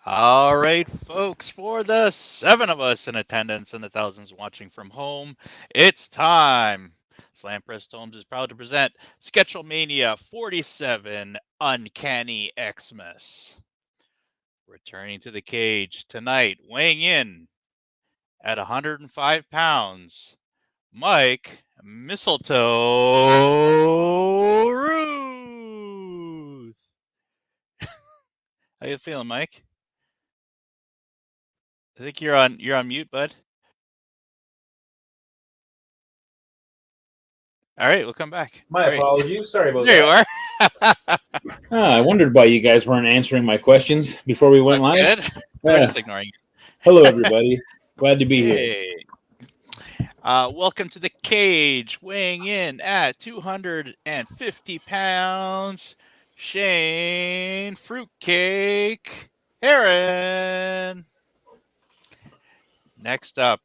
All right, folks, for the 7 of us in attendance and the thousands watching from home, it's time. Slam Press Holmes is proud to present Sketchlemania 47 Uncanny Xmas. Returning to the cage tonight, weighing in at 105 pounds, Mike Mistletoe Ruth. How you feeling, Mike? I think you're on mute, bud. All right, we'll come back. My apologies. Sorry about there that. There you are. I wondered why you guys weren't answering my questions before we went live. Good. We're just ignoring you. Hello, everybody. Glad to be here. Hey. Welcome to the cage, weighing in at 250 pounds, Shane Fruitcake Heron. Next up,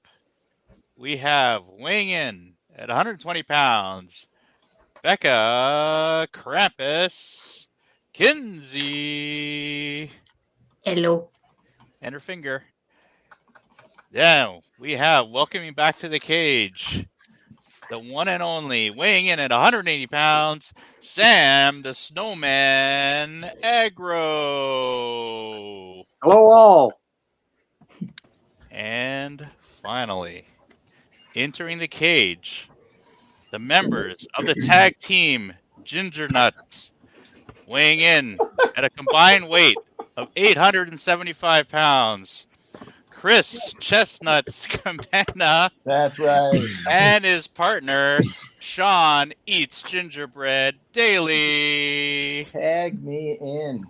we have weighing in at 120 pounds, Becca Krampus Kinsey. Hello. And her finger. Now we have welcoming back to the cage, the one and only, weighing in at 180 pounds, Sam the Snowman Agro. Hello all. And finally, entering the cage, the members of the tag team Ginger Nuts, weighing in at a combined weight of 875 pounds, Chris Chestnuts Campana. That's right. And his partner, Sean Eats Gingerbread Daily. Tag me in.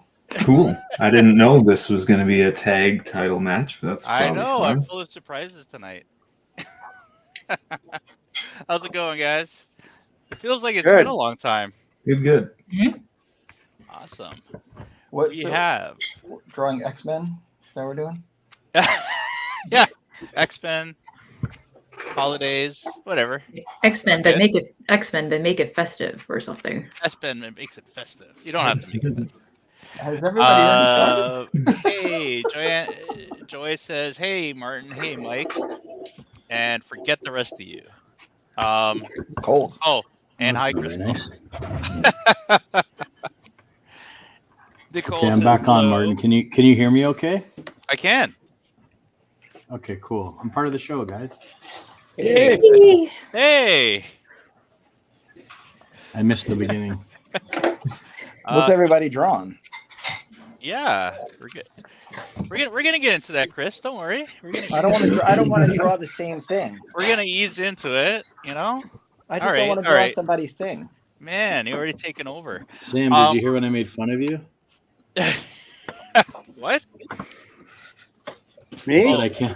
Cool. I didn't know this was going to be a tag title match. That's I know. fun. I'm full of surprises tonight. How's it going, guys? It feels like it's been a long time. Good. Awesome. What We have drawing X-Men? Is that what we're doing? yeah, X-Men, holidays, whatever. X-Men, but Okay. make it festive or something. X-Men makes it festive. You don't have to make it festive. Has everybody Hey, Joy says, "Hey, Martin. Hey, Mike." And forget the rest of you. Cold. Oh, and That's hi, very Crystal. nice. Nicole Okay, I'm says back on, hello. Martin. Can you hear me okay? I can. Okay, cool. I'm part of the show, guys. Hey. Hey. I missed the beginning. What's everybody drawn? Yeah, we're good. We're gonna get into that, Chris. Don't worry. I don't want to draw the same thing. We're gonna ease into it. You know. I just All don't want right, to draw all right. somebody's thing. Man, you already taken over. Sam, did you hear when I made fun of you? What? I said I can't.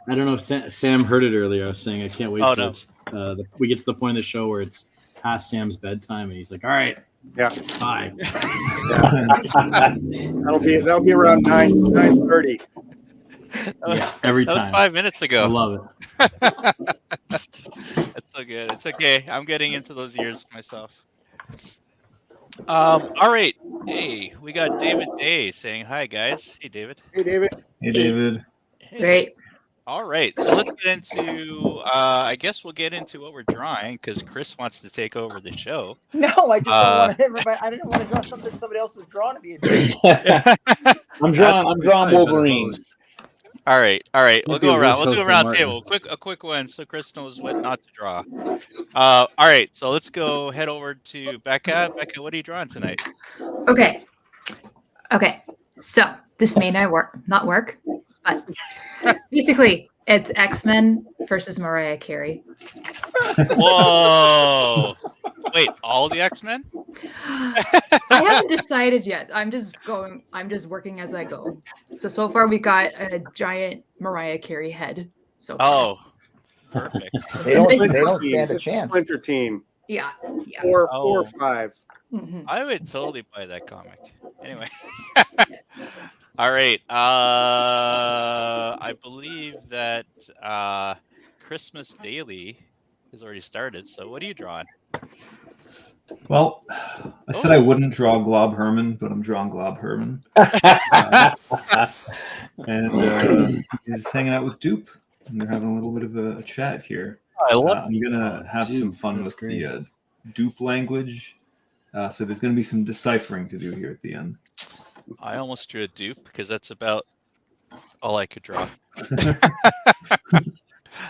I don't know if Sam heard it earlier. I was saying I can't wait Oh, till no. we get to the point of the show where it's past Sam's bedtime, and he's like, "All right, Yeah, bye." that'll be around 9:30. Yeah, every That was time. 5 minutes I ago. love it. That's so good. It's okay. I'm getting into those years myself. All right. Hey, we got David Day saying hi, guys. Hey, David. Hey, David. Hey, David. Hey. Great. All right. So let's get into. I guess we'll get into what we're drawing because Chris wants to take over the show. No, I just don't want to. I didn't want to draw something somebody else has drawn to be. I'm drawing Wolverine. All right. We'll Might be go a around. worse We'll do a host than round Martin. table. A quick one, so Chris knows what not to draw. All right. So let's go head over to Becca. Becca, what are you drawing tonight? Okay. So this may not work, but basically it's X-Men versus Mariah Carey. Whoa! Wait, all the X-Men? I haven't decided yet. I'm just working as I go. So far we got a giant Mariah Carey head. So far. Oh, perfect. They don't Splinter stand a It's chance. Splinter Team. yeah. Four Oh. or five. Mhm. I would totally buy that comic. Anyway. All right. I believe that Christmas Daily has already started. So what are you drawing? Well, I said I wouldn't draw Glob Herman, but I'm drawing Glob Herman. and he's hanging out with Dupe. And they're having a little bit of a chat here. I love I'm gonna have some Dupe, fun that's with great. the Dupe language. So there's gonna be some deciphering to do here at the end. I almost drew a dupe because that's about all I could draw.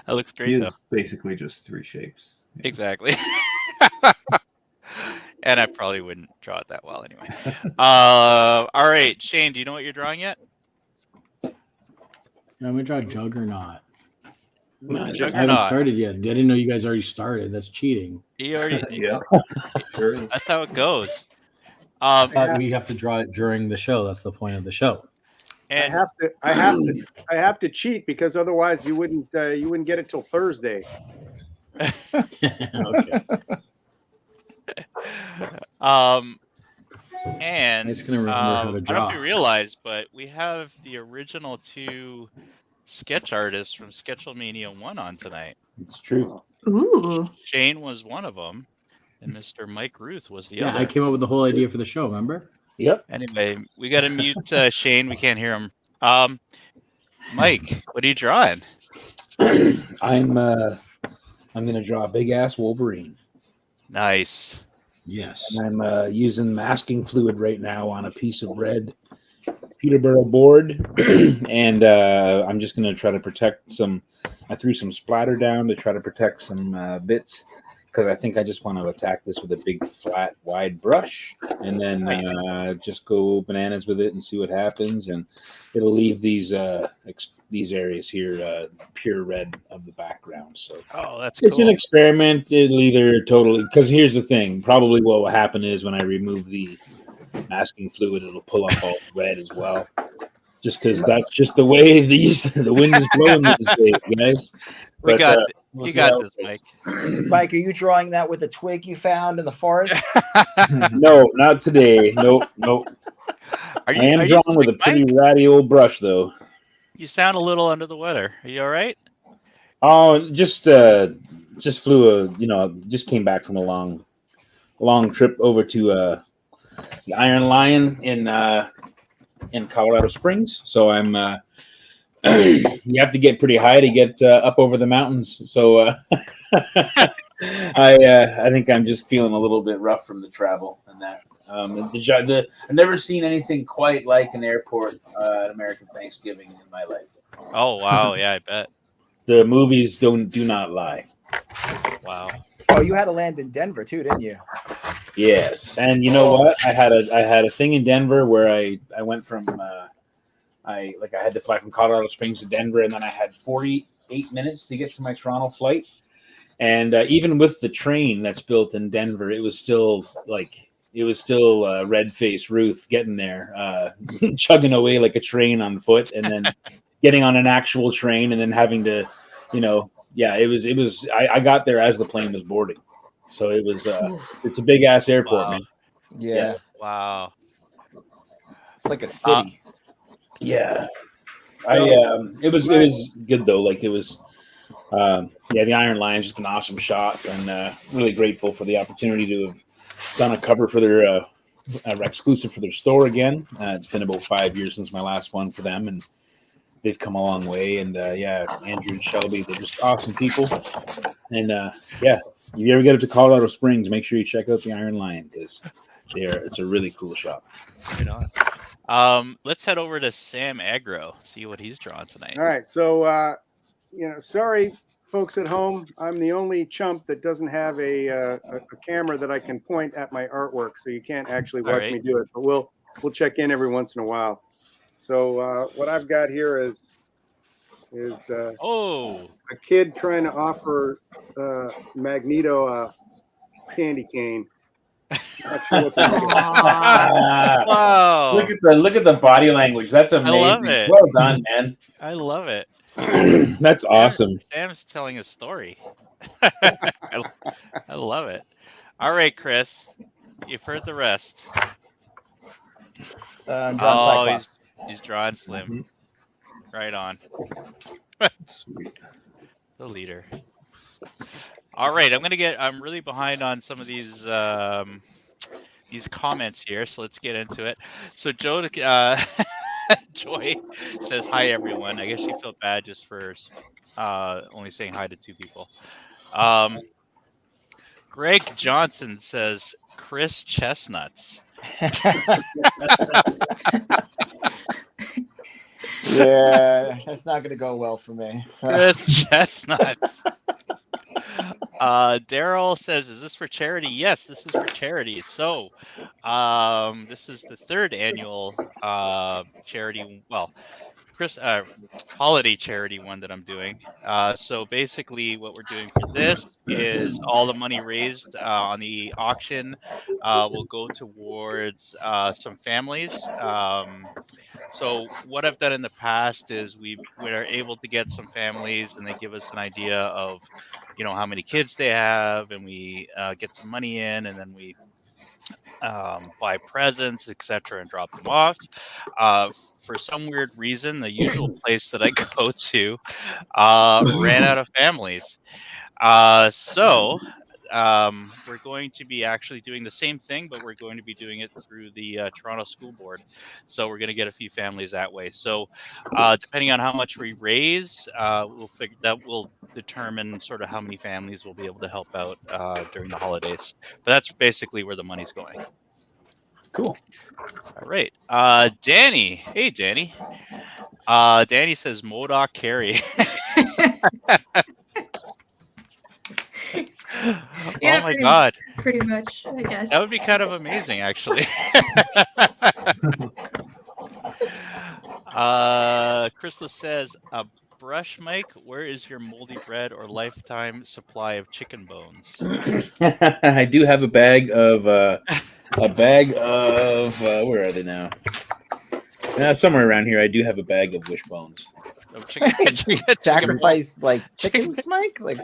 That looks He great is though. basically just three shapes. Yeah. Exactly. And I probably wouldn't draw it that well anyway. All right, Shane, do you know what you're drawing yet? I'm gonna draw Juggernaut. With the I haven't Juggernaut. started yet. I didn't know you guys already started. That's cheating. He already. Yeah, sure is. That's how it goes. I thought we have to draw it during the show. That's the point of the show. And I have to cheat because otherwise you wouldn't get it till Thursday. Okay. and I'm just gonna remember how to I don't know draw. if you realize, but we have the original 2 sketch artists from Sketchlemania 1 on tonight. It's true. Ooh. Shane was one of them, and Mr. Mike Ruth was the Yeah, other. I came up with the whole idea for the show. Remember? Yep. Anyway, we got to mute Shane. We can't hear him. Mike, what are you drawing? I'm gonna draw a big ass Wolverine. Nice. Yes. And I'm using masking fluid right now on a piece of red Peterborough board, and I'm just gonna try to protect some. I threw some splatter down to try to protect some bits because I think I just want to attack this with a big, flat, wide brush, and then just go bananas with it and see what happens. And it'll leave these areas here pure red of the background. So Oh, that's it's cool. an experiment. It'll either totally, because here's the thing. Probably what will happen is when I remove the masking fluid, it'll pull up all red as well. Just because that's just the way the wind is blowing these days, guys. We But, got we'll you see how got it this, goes. Mike. Mike, are you drawing that with a twig you found in the forest? No, not today. Nope. Are I am drawing with a sick, pretty Mike? ratty old brush, though. You sound a little under the weather. Are you all right? Oh, just flew just came back from a long trip over to the Iron Lion in Colorado Springs. So I'm you have to get pretty high to get up over the mountains. So I think I'm just feeling a little bit rough from the travel and that. I've never seen anything quite like an airport at American Thanksgiving in my life. Oh wow, yeah, I bet. The movies do not lie. Wow. Oh, you had to land in Denver too, didn't you? Yes, and you know what? I had a thing in Denver where I went from I had to fly from Colorado Springs to Denver, and then I had 48 minutes to get to my Toronto flight. And even with the train that's built in Denver, it was still red-faced Ruth getting there, chugging away like a train on foot, and then getting on an actual train, and then having to, it was. I got there as the plane was boarding, so it was. It's a big ass airport, Wow. man. Yeah. Wow. It's like a city. Yeah, it was good though. Like it was, the Iron Lion is just an awesome shot, and really grateful for the opportunity to have done a cover for their exclusive for their store again. It's been about 5 years since my last one for them, and they've come a long way. And Andrew and Shelby, they're just awesome people. And if you ever get up to Colorado Springs, make sure you check out the Iron Lion because it's a really cool shop. Right on. Let's head over to Sam Agro, see what he's drawing tonight. All right, so sorry, folks at home, I'm the only chump that doesn't have a camera that I can point at my artwork, so you can't actually watch me do it. But we'll check in every once in a while. So what I've got here is a kid trying to offer Magneto a candy cane. Not sure what's Wow. Look at the body language. That's amazing. I love it. Well done, man. I love it. That's awesome. Sam's telling a story. I love it. All right, Chris, you've heard the rest. He's drawing Slim. Mm-hmm. Right on. Sweet. The leader. All right, I'm really behind on some of these comments here, so let's get into it. So Joe Joy says hi everyone. I guess she felt bad just for only saying hi to 2 people. Greg Johnson says Chris Chestnuts. Yeah, that's not going to go well for me. So. Chris Chestnuts. Daryl says, "Is this for charity?" Yes, this is for charity. So, this is the 3rd annual charity. Well, holiday charity one that I'm doing. So basically, what we're doing for this is all the money raised on the auction will go towards some families. So what I've done in the past is we're able to get some families, and they give us an idea of, how many kids they have, and we get some money in, and then we buy presents, etc., and drop them off. For some weird reason, the usual place that I go to ran out of families. So we're going to be actually doing the same thing, but we're going to be doing it through the Toronto School Board. So we're going to get a few families that way. So depending on how much we raise, we'll figure that will determine sort of how many families we'll be able to help out during the holidays. But that's basically where the money's going. Cool. All right. Danny. Hey, Danny. Danny says Modoc Carey. Yeah, oh my God. Pretty much, I guess. That would be kind of amazing, actually. Crystal says, brush mic, where is your moldy bread or lifetime supply of chicken bones? I do have a bag of where are they now? Somewhere around here, I do have a bag of wishbones. Of chicken Sacrifice like chickens, Mike? Like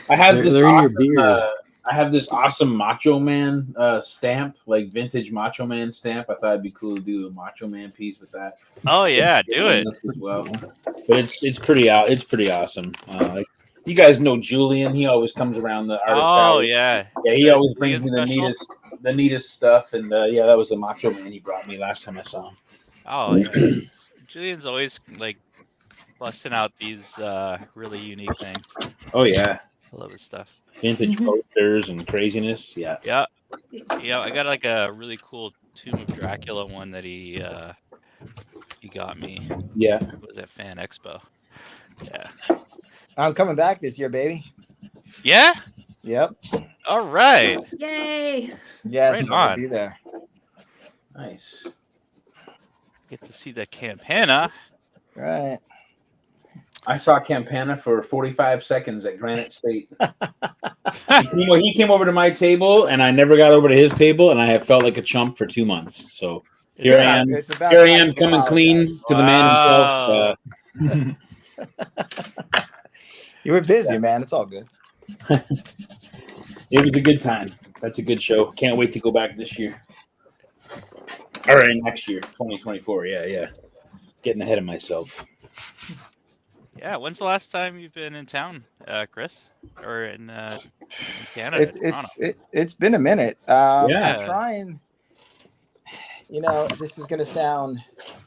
I have this. They're in your Awesome, beard. I have this awesome Macho Man stamp, like vintage Macho Man stamp. I thought it'd be cool to do a Macho Man piece with that. Oh yeah, do it. As well. But it's pretty awesome. Like, you guys know Julian. He always comes around the artist Oh hours. yeah. Yeah, he always brings me Julian the neatest stuff. And yeah, that was the Macho Man he brought me last time I saw him. Oh yeah. Julian's always like busting out these really unique things. Oh yeah. I love his stuff. Vintage posters and craziness. Yeah. Yeah. Yeah, I got like a really cool Tomb of Dracula one that he got me. Yeah. It was at Fan Expo. Yeah. I'm coming back this year, baby. Yeah? Yep. All right. Yay! Yes, Right I'll on. be there. Nice. Get to see the Campana. Right. I saw Campana for 45 seconds at Granite State. He came over to my table, and I never got over to his table, and I have felt like a chump for 2 months. So here I am. It's about Here I time am to coming clean apologize. to the man himself. You were busy, man. It's all good. It was a good time. That's a good show. Can't wait to go back this year. All right, next year, 2024. Yeah. Getting ahead of myself. Yeah, when's the last time you've been in town, Chris? Or in Canada? It's been a minute. Yeah. I'm trying. This is gonna sound,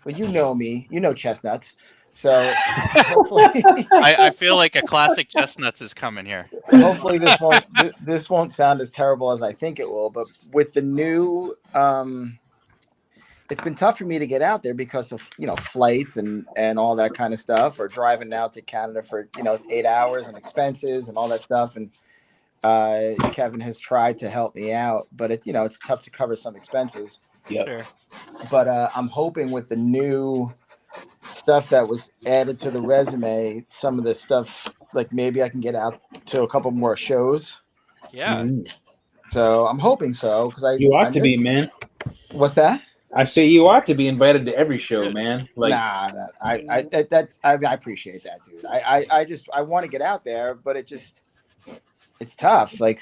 well, you know me, chestnuts. So hopefully, I feel like a classic chestnuts is coming here. hopefully this won't sound as terrible as I think it will. But with the new, it's been tough for me to get out there because of flights and all that kind of stuff, or driving out to Canada for it's 8 hours and expenses and all that stuff. And Kevin has tried to help me out, but it's tough to cover some expenses. Yep. Sure. But I'm hoping with the new stuff that was added to the resume, some of the stuff, like maybe I can get out to a couple more shows. Yeah. So I'm hoping so, because You ought to be, man. What's that? I say you ought to be invited to every show, man. Like, I appreciate that, dude. I want to get out there, but it's tough. Like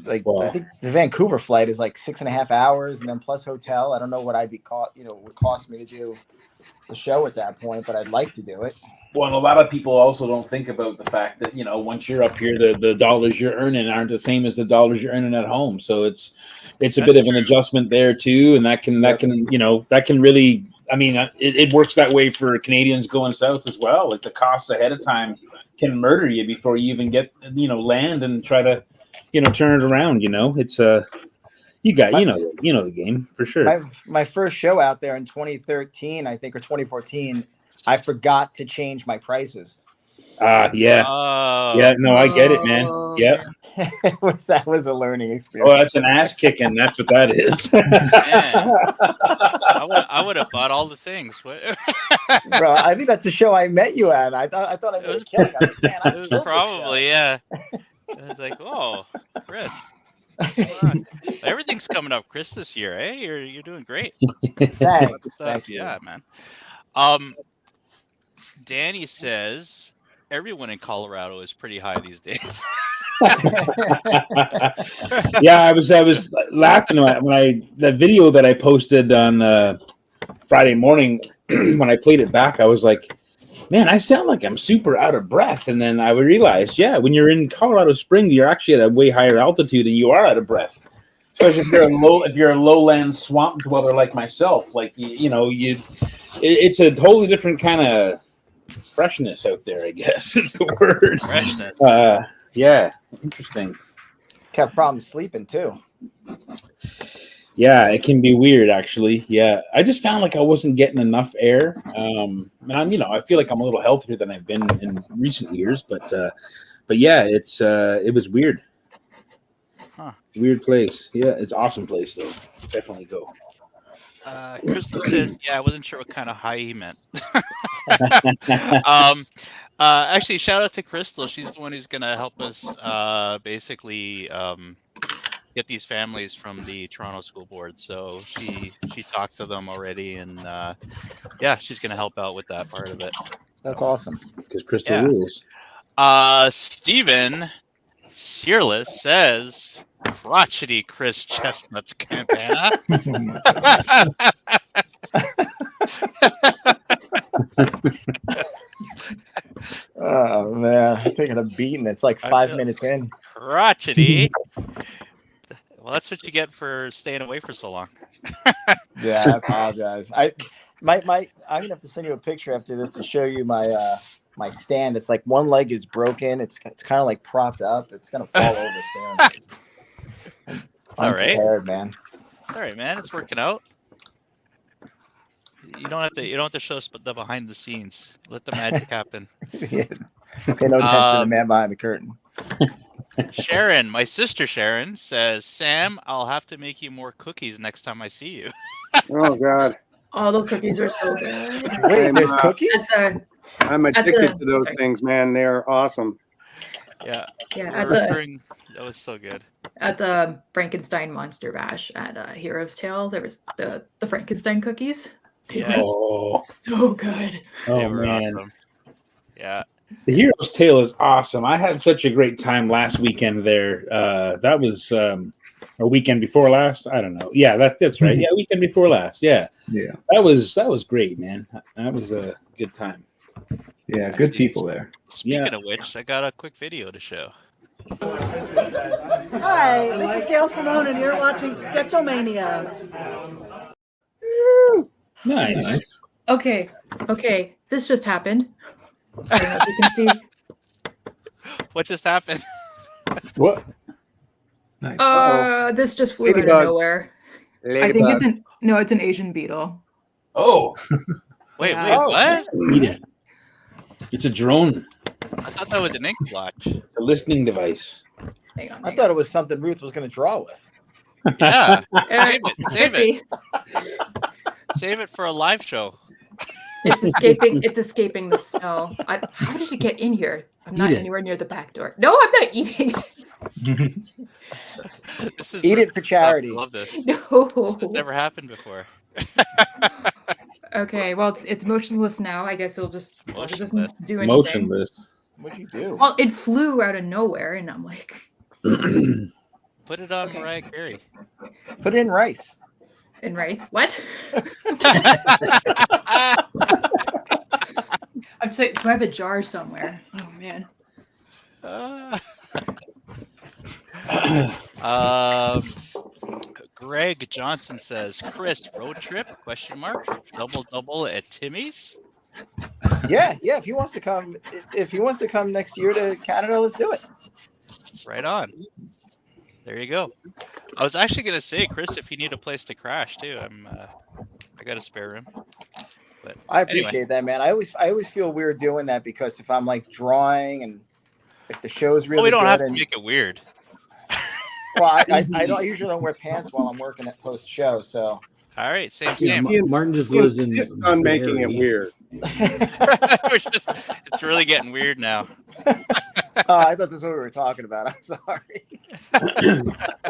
I think the Vancouver flight is like 6.5 hours, and then plus hotel. I don't know what I'd be would cost me to do the show at that point, but I'd like to do it. well, and a lot of people also don't think about the fact that once you're up here, the dollars you're earning aren't the same as the dollars you're earning at home. So it's a bit of an adjustment there too, and that can really I mean, it works that way for Canadians going south as well. Like the costs ahead of time can murder you before you even get land and try to turn it around. It's you know the game for sure. My first show out there in 2013, I think, or 2014, I forgot to change my prices. Yeah. No, I get it, man. Yeah. That was a learning experience. Oh, that's an ass kicking. That's what that is. I would have bought all the things. Bro, I think that's the show I met you at. I thought I made a killing. I was like, man, it was probably, yeah. I was like, oh, Chris. Everything's coming up, Chris, this year, eh? You're doing great. Thanks. Thank you. Yeah, man. Danny says everyone in Colorado is pretty high these days. Yeah, I was laughing when the video that I posted on Friday morning when I played it back. I was like, man, I sound like I'm super out of breath. And then I realized, yeah, when you're in Colorado Springs, you're actually at a way higher altitude and you are out of breath. Especially if you're a lowland swamp dweller like myself, like it's a totally different kind of freshness out there, I guess is the word. Freshness. Yeah, interesting. Have problems sleeping too. Yeah, it can be weird, actually. Yeah, I just found like I wasn't getting enough air. And I feel like I'm a little healthier than I've been in recent years, but yeah, it was weird. Huh. Weird place. Yeah, it's an awesome place though. Definitely go. Crystal says, yeah, I wasn't sure what kind of high he meant. Actually, shout out to Crystal. She's the one who's going to help us basically get these families from the Toronto School Board. So she talked to them already, and yeah, she's going to help out with that part of it. That's awesome. Because Crystal rules. Steven Searless says, crotchety Chris Chestnut's Campana. Oh man, I'm taking a beating. It's like 5 minutes in. Crotchety. Well, that's what you get for staying away for so long. Yeah, I apologize. I'm gonna have to send you a picture after this to show you my my stand. It's like one leg is broken. It's kind of like propped up. It's gonna fall over soon. All right, man. All right, man. It's working out. You don't have to show us the behind the scenes. Let the magic happen. Yeah. Pay no attention to the man behind the curtain. Sharon, my sister Sharon, says, Sam, I'll have to make you more cookies next time I see you. Oh God. Oh, those cookies are so good. Wait, there's cookies? I'm addicted to those things, man. They're awesome. Yeah. Yeah. That was so good. At the Frankenstein Monster Bash at Hero's Tale, there was the Frankenstein cookies. They were so good. Oh man. Awesome. Yeah. The Hero's Tale is awesome. I had such a great time last weekend there. That was a weekend before last. I don't know. Yeah, that's right. Yeah, weekend before last. Yeah. That was great, man. That was a good time. Yeah, good people there. Speaking of which, I got a quick video to show. Hi, this is Gail Simone, and you're watching Sketchlemania. Nice. Okay. This just happened. I don't know if you can see. What just happened? What? Nice. This just flew out of nowhere. I think it's an Asian beetle. Oh. Wait, what? It's a drone. I thought that was an ink blotch. It's a listening device. Hang on. I thought it was something Ruth was going to draw with. Yeah. Save it. Save it for a live show. It's escaping the snow. How did it get in here? I'm not anywhere near the back door. No, I'm not eating it. Eat it for charity. I love this. No. This never happened before. Okay, well, it's motionless now. I guess it doesn't do anything. Motionless. What'd you do? Well, it flew out of nowhere, and I'm like... Put it on Mariah Carey. Put it in rice. In rice? What? I'm saying, do I have a jar somewhere? Oh, man. Greg Greg Johnson says, Chris, road trip, ? Double at Timmy's? Yeah. If he wants to come next year to Canada, let's do it. Right on. There you go. I was actually gonna say, Chris, if you need a place to crash too, I got a spare room. But I appreciate that, man. I always feel weird doing that because if I'm like drawing and if the show's really we don't good have to and make it weird. well, I usually don't wear pants while I'm working at post show. So All right, same. Martin just lives in. Insists on making it weird. It's really getting weird now. I thought this is what we were talking about. I'm sorry.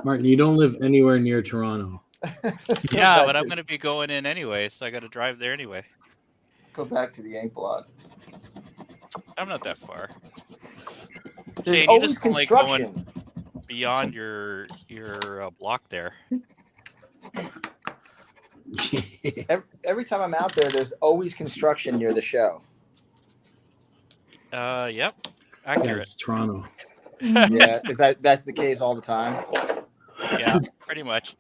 Martin, you don't live anywhere near Toronto. Yeah, but I'm going to be going in anyway, so I got to drive there anyway. Let's go back to the ink blot. I'm not that far. There's Shane, always you just don't like construction. going beyond your block there. Every time I'm out there, there's always construction near the show. Yep. Yeah, Accurate. it's Toronto. Yeah, that's the case all the time? Yeah, pretty much.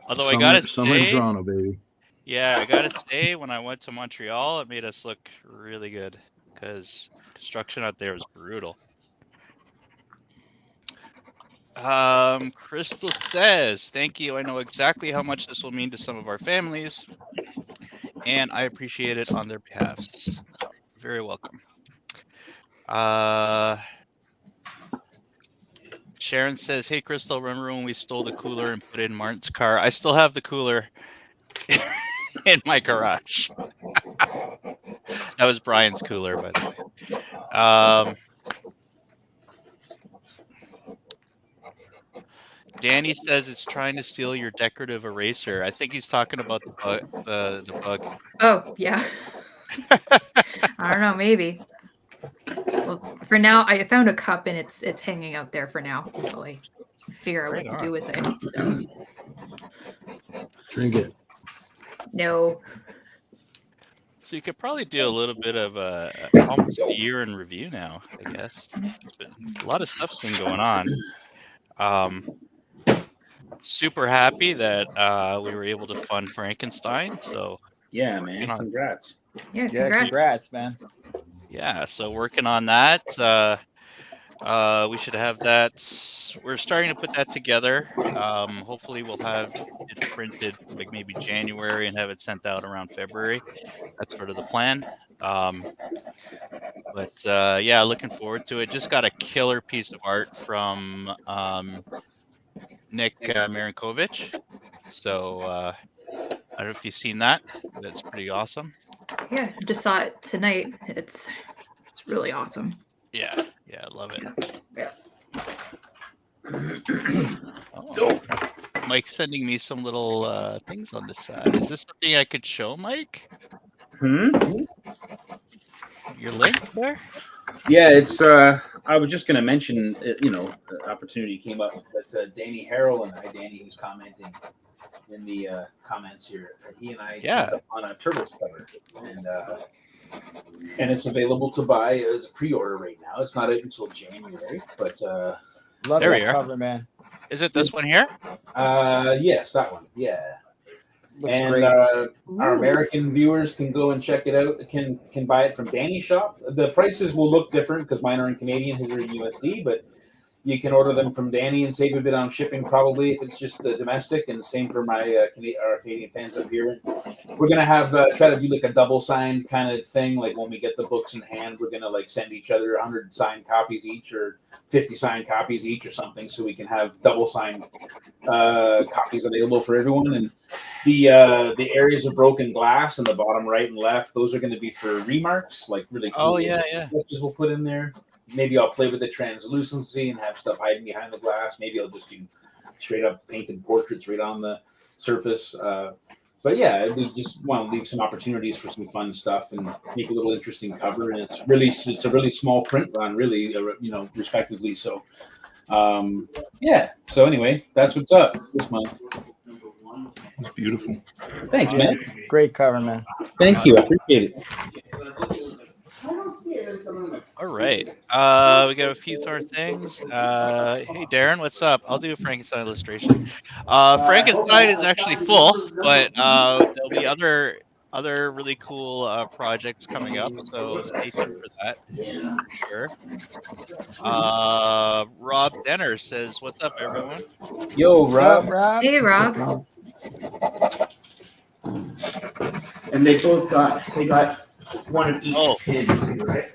Although Summer, I got to summer in say, Toronto, baby. yeah, I got to say, when I went to Montreal, it made us look really good because construction out there was brutal. Crystal says, thank you. I know exactly how much this will mean to some of our families, and I appreciate it on their behalfs. You're very welcome. Sharon says, hey, Crystal, remember when we stole the cooler and put it in Martin's car? I still have the cooler in my garage. That was Brian's cooler, by the way. Danny says it's trying to steal your decorative eraser. I think he's talking about the bug. Oh, yeah. I don't know, maybe. Well, for now, I found a cup and it's hanging out there for now until I figure out what to do with it. So. Drink it. No. So you could probably do a little bit of almost a year in review now, I guess. A lot of stuff's been going on. Super happy that we were able to fund Frankenstein. So yeah, man, congrats. Yeah, congrats, man. Yeah, so working on that. We should have that. We're starting to put that together. Hopefully we'll have it printed like maybe January and have it sent out around February. That's sort of the plan. But yeah, looking forward to it. Just got a killer piece of art from Nick Marinkovich. So I don't know if you've seen that. That's pretty awesome. Yeah, just saw it tonight. It's really awesome. Yeah, I love it. Yeah. Oh, Mike's sending me some little things on this side. Is this something I could show, Mike? Your link there? Yeah, it's. I was just going to mention, the opportunity came up that Danny Harrell and I, Danny, who's commenting in the comments here, he and I teamed up on a Turtles cover, and it's available to buy as a pre-order right now. It's not out until January, but love there that cover, man. Is it this one here? Yes, that one. Yeah. Looks and great. Our American viewers can go and check it out. Can buy it from Danny's shop. The prices will look different because mine are in Canadian, his are in USD, but you can order them from Danny and save a bit on shipping probably if it's just domestic, and same for my our Canadian fans up here. We're gonna have try to do like a double signed kind of thing. Like when we get the books in hand, we're gonna like send each other 100 signed copies each or 50 signed copies each or something, so we can have double signed copies available for everyone. And the areas of broken glass in the bottom right and left, those are going to be for remarks, like really cool. Oh yeah. Sketches we'll put in there. Maybe I'll play with the translucency and have stuff hiding behind the glass. Maybe I'll just do straight up painted portraits right on the surface. But yeah, we just want to leave some opportunities for some fun stuff and make a little interesting cover. And it's a really small print run, really, respectively. So, yeah. So anyway, that's what's up this month. It's beautiful. Thanks, man. Great cover, man. Thank you. I appreciate it. All right. We got a few more things. Hey, Darren, what's up? I'll do a Frankenstein illustration. Frankenstein is actually full, but there'll be other really cool projects coming up, so stay tuned for that for sure. Rob Denner says, "What's up, everyone?" Yo, What's Rob. up, Rob? Hey, Rob. And they got one of each pin too, right?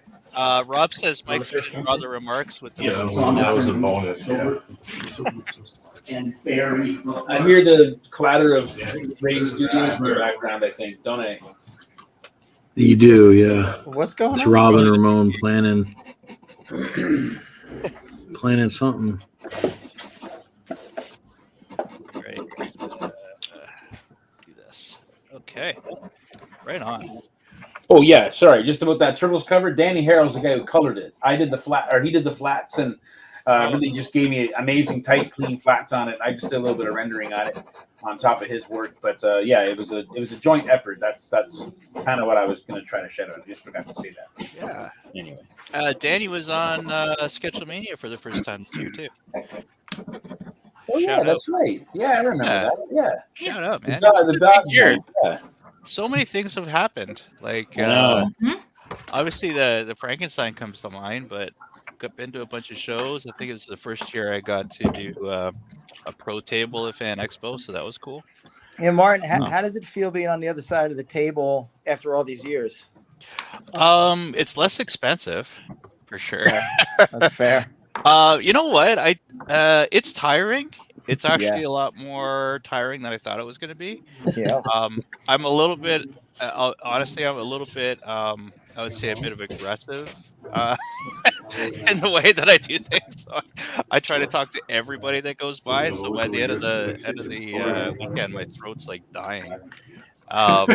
Rob says Mike's going to draw the remarks with the Yeah, that was a bonus. Yeah. And Barry. I hear the clatter of Rain Studios in the background, I think, don't I? You do, yeah. What's going It's on? Rob and Ramon planning something. Right. Do this. Okay. Right on. Oh yeah, sorry, just about that Turtles cover. Danny Harrell's the guy who colored it. I did the flat, or he did the flats, and really just gave me amazing, tight, clean flats on it. I just did a little bit of rendering on it on top of his work. But yeah, it was a joint effort. That's kind of what I was going to try to shed out. I just forgot to say that. Yeah. Anyway, Danny was on Sketchlemania for the first time this year too. Oh yeah, that's right. Yeah, I remember that. Yeah. Shout out, man. The dog year. Yeah. So many things have happened. Like obviously the Frankenstein comes to mind, but I've been to a bunch of shows. I think it was the first year I got to do a pro table at Fan Expo, so that was cool. Yeah, Martin, how does it feel being on the other side of the table after all these years? It's less expensive, for sure. Yeah, that's fair. You know what? It's tiring. It's actually a lot more tiring than I thought it was going to be. Yeah. I'm a little bit, honestly, I'm a little bit, I would say a bit of aggressive in the way that I do things. So I try to talk to everybody that goes by. So by the end of the weekend, my throat's like dying. But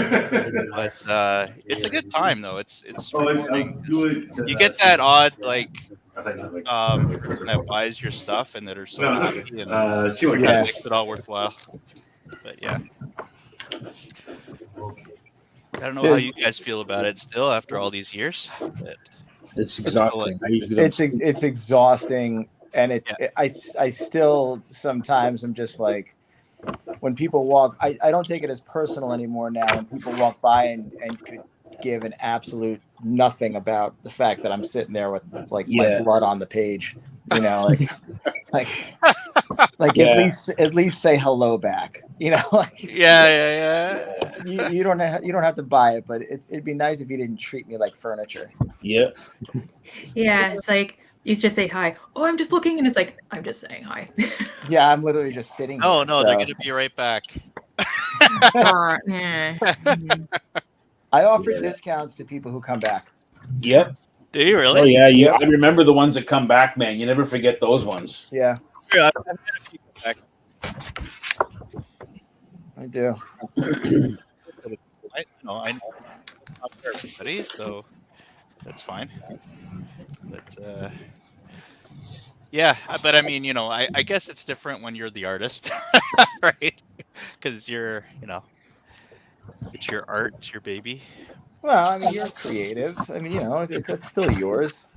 it's a good time though. It's rewarding. You get that odd like person that buys your stuff and that are so happy and makes it all worthwhile. But yeah, I don't know how you guys feel about it still after all these years. But it's exhausting. It's exhausting, and I still sometimes I'm just like, when people walk, I don't take it as personal anymore now. When people walk by and could give an absolute nothing about the fact that I'm sitting there with my blood on the page, you know, like at least say hello back, you know, like You don't have to buy it, but it'd be nice if you didn't treat me like furniture. Yeah. Yeah, it's like you just say hi. Oh, I'm just looking, and it's like I'm just saying hi. Yeah, I'm literally just sitting. Oh here, no, they're gonna be right back. I offer discounts to people who come back. Yep. Do you really? Oh yeah, I remember the ones that come back, man. You never forget those ones. Yeah. Yeah, I do. I know not for everybody, so that's fine. But yeah, but I mean, you know, I guess it's different when you're the artist, right? Because you're, you know, it's your art, it's your baby. Well, I mean, you're creative. I mean, you know, that's still yours.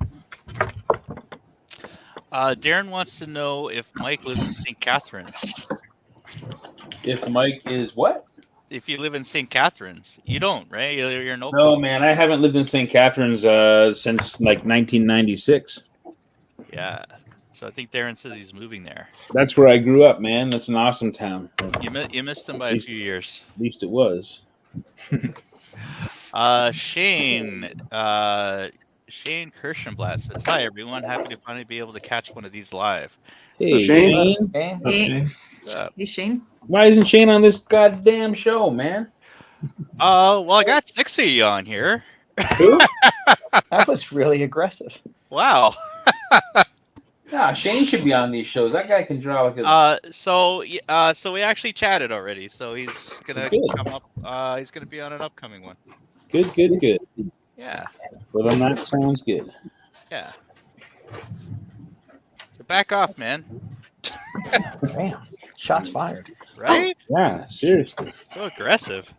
Darren wants to know if Mike lives in St. Catharines. If Mike is what? If you live in St. Catharines, you don't, right? You're no. No, man, I haven't lived in St. Catharines since like 1996. Yeah, so I think Darren says he's moving there. That's where I grew up, man. That's an awesome town. You missed him by a few years. At least it was. Shane Kirschenblatt says, "Hi everyone, happy to finally be able to catch one of these live." Hey, So, Shane. Hey, Shane. Why isn't Shane on this goddamn show, man? Well, I got 6 of you on here. That was really aggressive. Wow. Yeah, Shane should be on these shows. That guy can draw like a. So we actually chatted already. So he's gonna come up. He's gonna be on an upcoming one. Good. Yeah. Well, then that sounds good. Yeah. So back off, man. Damn. Shots fired. Right? Yeah, seriously. So aggressive.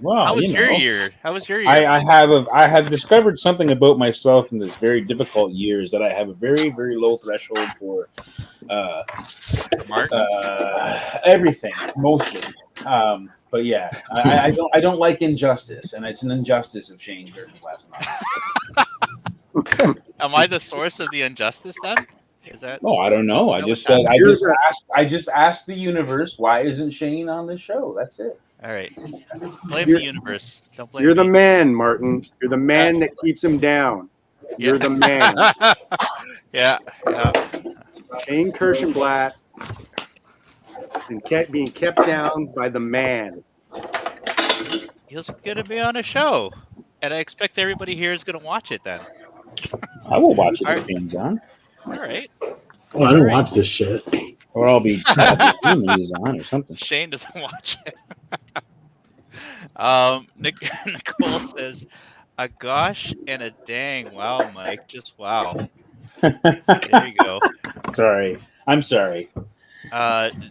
Well, How was your know, year? How was your year? I have discovered something about myself in this very difficult year is that I have a very, very low threshold for Martin? Everything, mostly. But yeah, I don't like injustice, and it's an injustice of Shane Gert's last night. Am I the source of the injustice then? Is that? Oh, I don't know. I just said I just asked the universe, why isn't Shane on this show? That's it. All right. Blame the universe. Don't blame You're the me. man, Martin. You're the man that keeps him down. You're the man. Yeah. Shane Kirschenblatt and being kept down by the man. He's going to be on a show, and I expect everybody here is going to watch it then. I will watch it if Shane's on. All right. Well, I don't watch this shit. Or I'll be he's on or something. Shane doesn't watch it. Nicole says, a gosh and a dang. Wow, Mike. Just wow. There you go. Sorry. I'm sorry.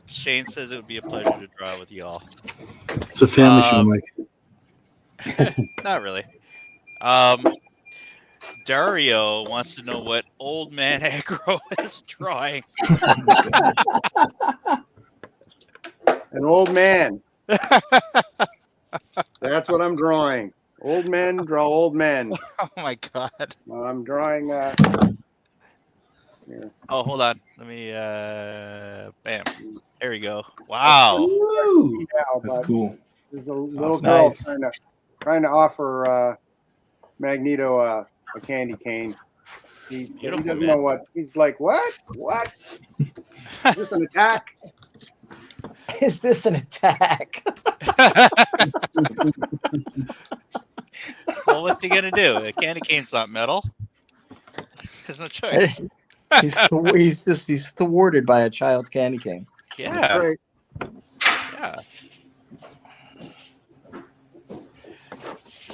Shane says it would be a pleasure to draw with y'all. It's a family show, Mike. Not really. Dario wants to know what Old Man Aggro is drawing. An old man. That's what I'm drawing. Old men draw old men. Oh my god. Well, I'm drawing here. Oh, hold on. Let me bam. There we go. Wow. That's cool. There's a little girl trying to offer Magneto a candy cane. He doesn't know what. He's like, what? What? Is this an attack? Is this an attack? Well, what's he gonna do? A candy cane's not metal. There's no choice. He's thwarted by a child's candy cane. Yeah. That's right. Yeah.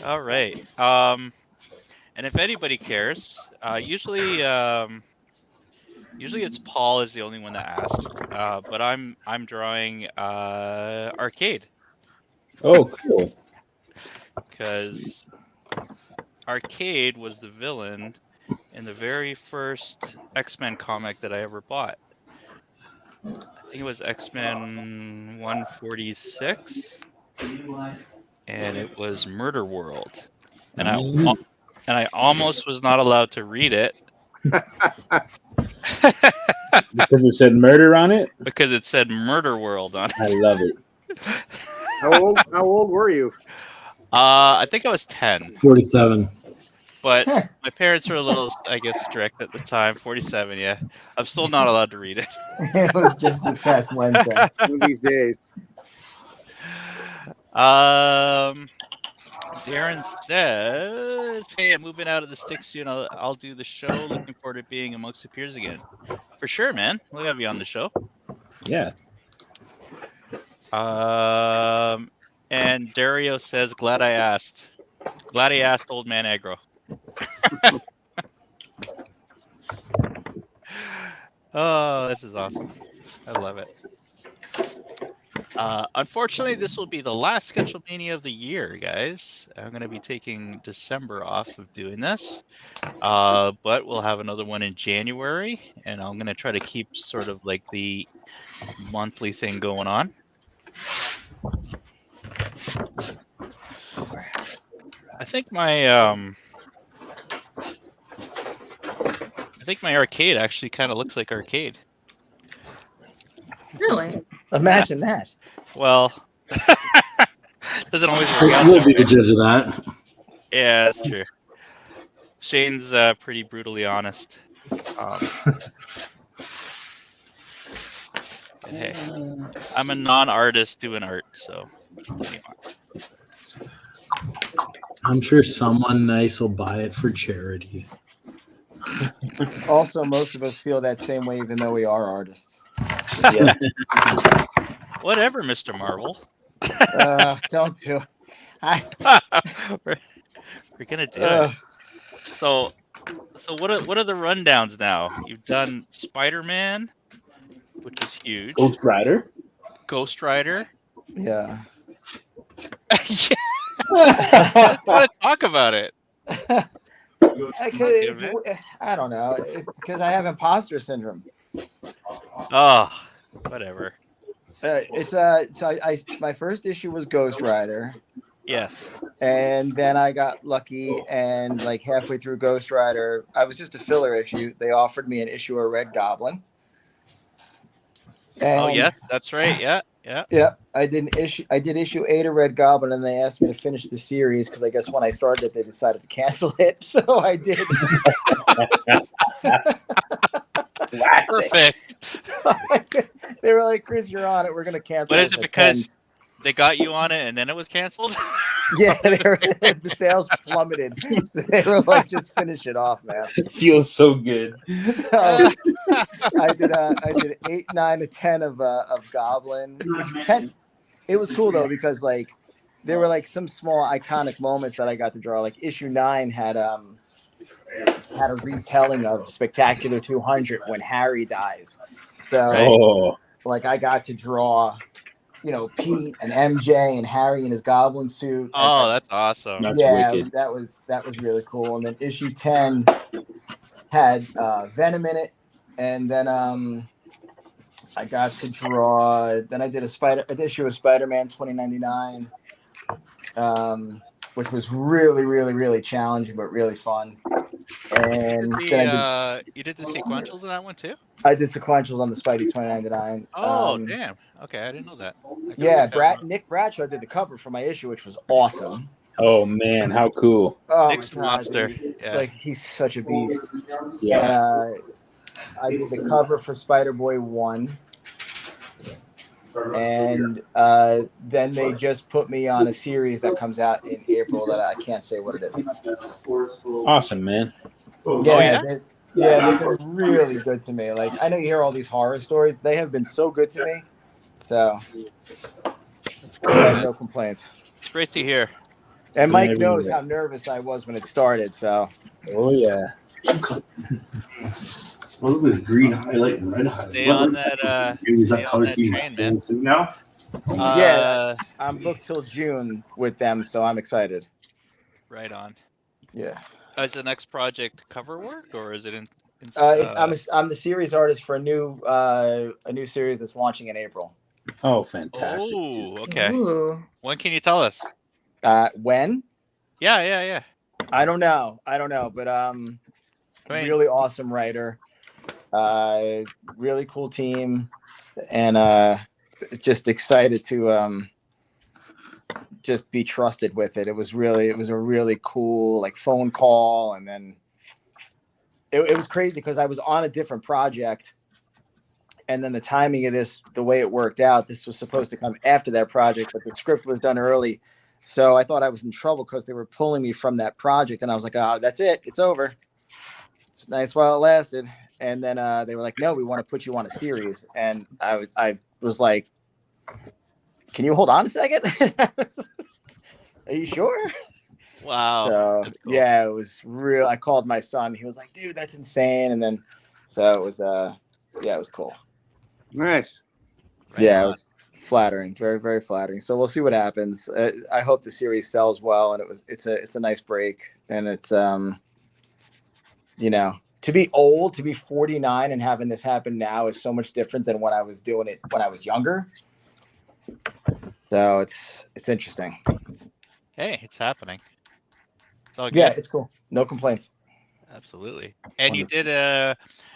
All right. And if anybody cares, usually it's Paul is the only one that asks. But I'm drawing Arcade. Oh, cool. Because Arcade was the villain in the very first X-Men comic that I ever bought. I think it was X-Men 146, and it was Murder World, and I almost was not allowed to read it because it said murder on it. Because it said Murder World on it. I love it. How old were you? I think I was 10. 47. But my parents were a little, I guess, strict at the time. 47, yeah. I'm still not allowed to read it. It was just this past Wednesday. One of these days. Darren says, hey, I'm moving out of the sticks soon. I'll do the show. Looking forward to being amongst the peers again. For sure, man. We'll have you on the show. Yeah. And Dario says, glad I asked. Glad he asked Old Man Aggro. Oh, this is awesome. I love it. Unfortunately, this will be the last Sketchlemania of the year, guys. I'm going to be taking December off of doing this. But we'll have another one in January, and I'm going to try to keep sort of like the monthly thing going on. I think my Arcade actually kind of looks like Arcade. Really? Imagine that. Well, doesn't always work out. We'll be the judge of that. Yeah, that's true. Shane's pretty brutally honest. And hey, I'm a non-artist doing art, so. I'm sure someone nice will buy it for charity. Also, most of us feel that same way, even though we are artists. Yeah. Whatever, Mr. Marvel. Don't do it. We're gonna do it. So what are the rundowns now? You've done Spider-Man, which is huge. Ghost Rider. Ghost Rider. Yeah. Yeah. I want to talk about it. I don't know, because I have imposter syndrome. Oh, whatever. My first issue was Ghost Rider. Yes. And then I got lucky, and like halfway through Ghost Rider, I was just a filler issue. They offered me an issue of Red Goblin. And, oh yes, that's right. Yeah. Yeah, I did issue 8 of Red Goblin, and they asked me to finish the series because I guess when I started it, they decided to cancel it. So I did. Perfect. So they were like, "Chris, you're on it. We're gonna cancel." But is it because they got you on it and then it was canceled? Yeah, the sales plummeted. So they were like, "Just finish it off, man." It feels so good. So I did 8, 9, and 10 of Goblin. 10. It was cool though because like there were like some small iconic moments that I got to draw. Like issue 9 had a retelling of Spectacular 200 when Harry dies. So like I got to draw, Pete and MJ and Harry in his goblin suit. Oh, that's awesome. That's wicked. that was really cool. And then issue 10 had Venom in it, and then I got to draw. Then I did an issue of Spider-Man 2099, which was really, really, really challenging but really fun. And you did the sequentials in that one too? I did sequentials on the Spidey 2099. Oh, damn. Okay, I didn't know that. Yeah, Nick Bradshaw did the cover for my issue, which was awesome. Oh man, how cool! Oh, Nick's monster. Yeah. Like he's such a beast. Yeah. I did the cover for Spider-Boy 1. And then they just put me on a series that comes out in April that I can't say what it is. Awesome, man. Yeah, they've been really good to me. Like I know you hear all these horror stories; they have been so good to me. So, I have no complaints. It's great to hear. And Mike knows how nervous I was when it started. So, oh yeah. What was this green highlight and red highlight? Stay on that color scheme now? Yeah, I'm booked till June with them, so I'm excited. Right on. Yeah. Is the next project cover work, or is it in? I'm the series artist for a new series that's launching in April. Oh, fantastic! Oh, okay. Ooh. When can you tell us? When? Yeah. I don't know, but really awesome writer, really cool team, and just excited to just be trusted with it. It was a really cool like phone call, and then it was crazy because I was on a different project, and then the timing of this, the way it worked out, this was supposed to come after that project, but the script was done early. So I thought I was in trouble because they were pulling me from that project, and I was like, "Oh, that's it. It's over." It's nice while it lasted. And then they were like, "No, we want to put you on a series." And I was like, "Can you hold on a second? Are you sure?" Wow. So cool. Yeah, it was real. I called my son. He was like, "Dude, that's insane." And then, so it was, it was cool. Nice. Right Yeah, on. it was flattering, very, very flattering. So we'll see what happens. I hope the series sells well, and it's a nice break, and it's to be old, to be 49 and having this happen now is so much different than when I was doing it when I was younger. So it's interesting. Hey, it's happening. It's all good. Yeah, it's cool. No complaints. Absolutely. And Wonderful. you did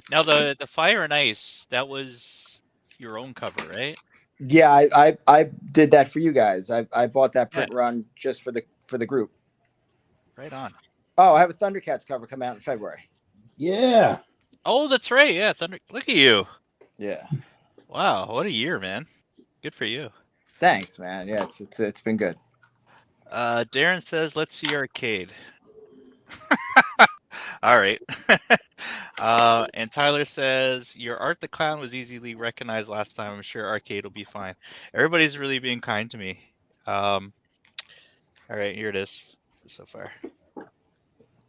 now the Fire and Ice, that was your own cover, right? Yeah, I did that for you guys. I bought that print run just for the group. Right on. Oh, I have a Thundercats cover come out in February. Yeah. Oh, that's right. Yeah, Thunder. Look at you. Yeah. Wow, what a year, man. Good for you. Thanks, man. Yeah, it's been good. Darren says, "Let's see arcade." All right. And Tyler says, "Your Art the Clown was easily recognized last time. I'm sure arcade will be fine." Everybody's really being kind to me. All right, here it is so far.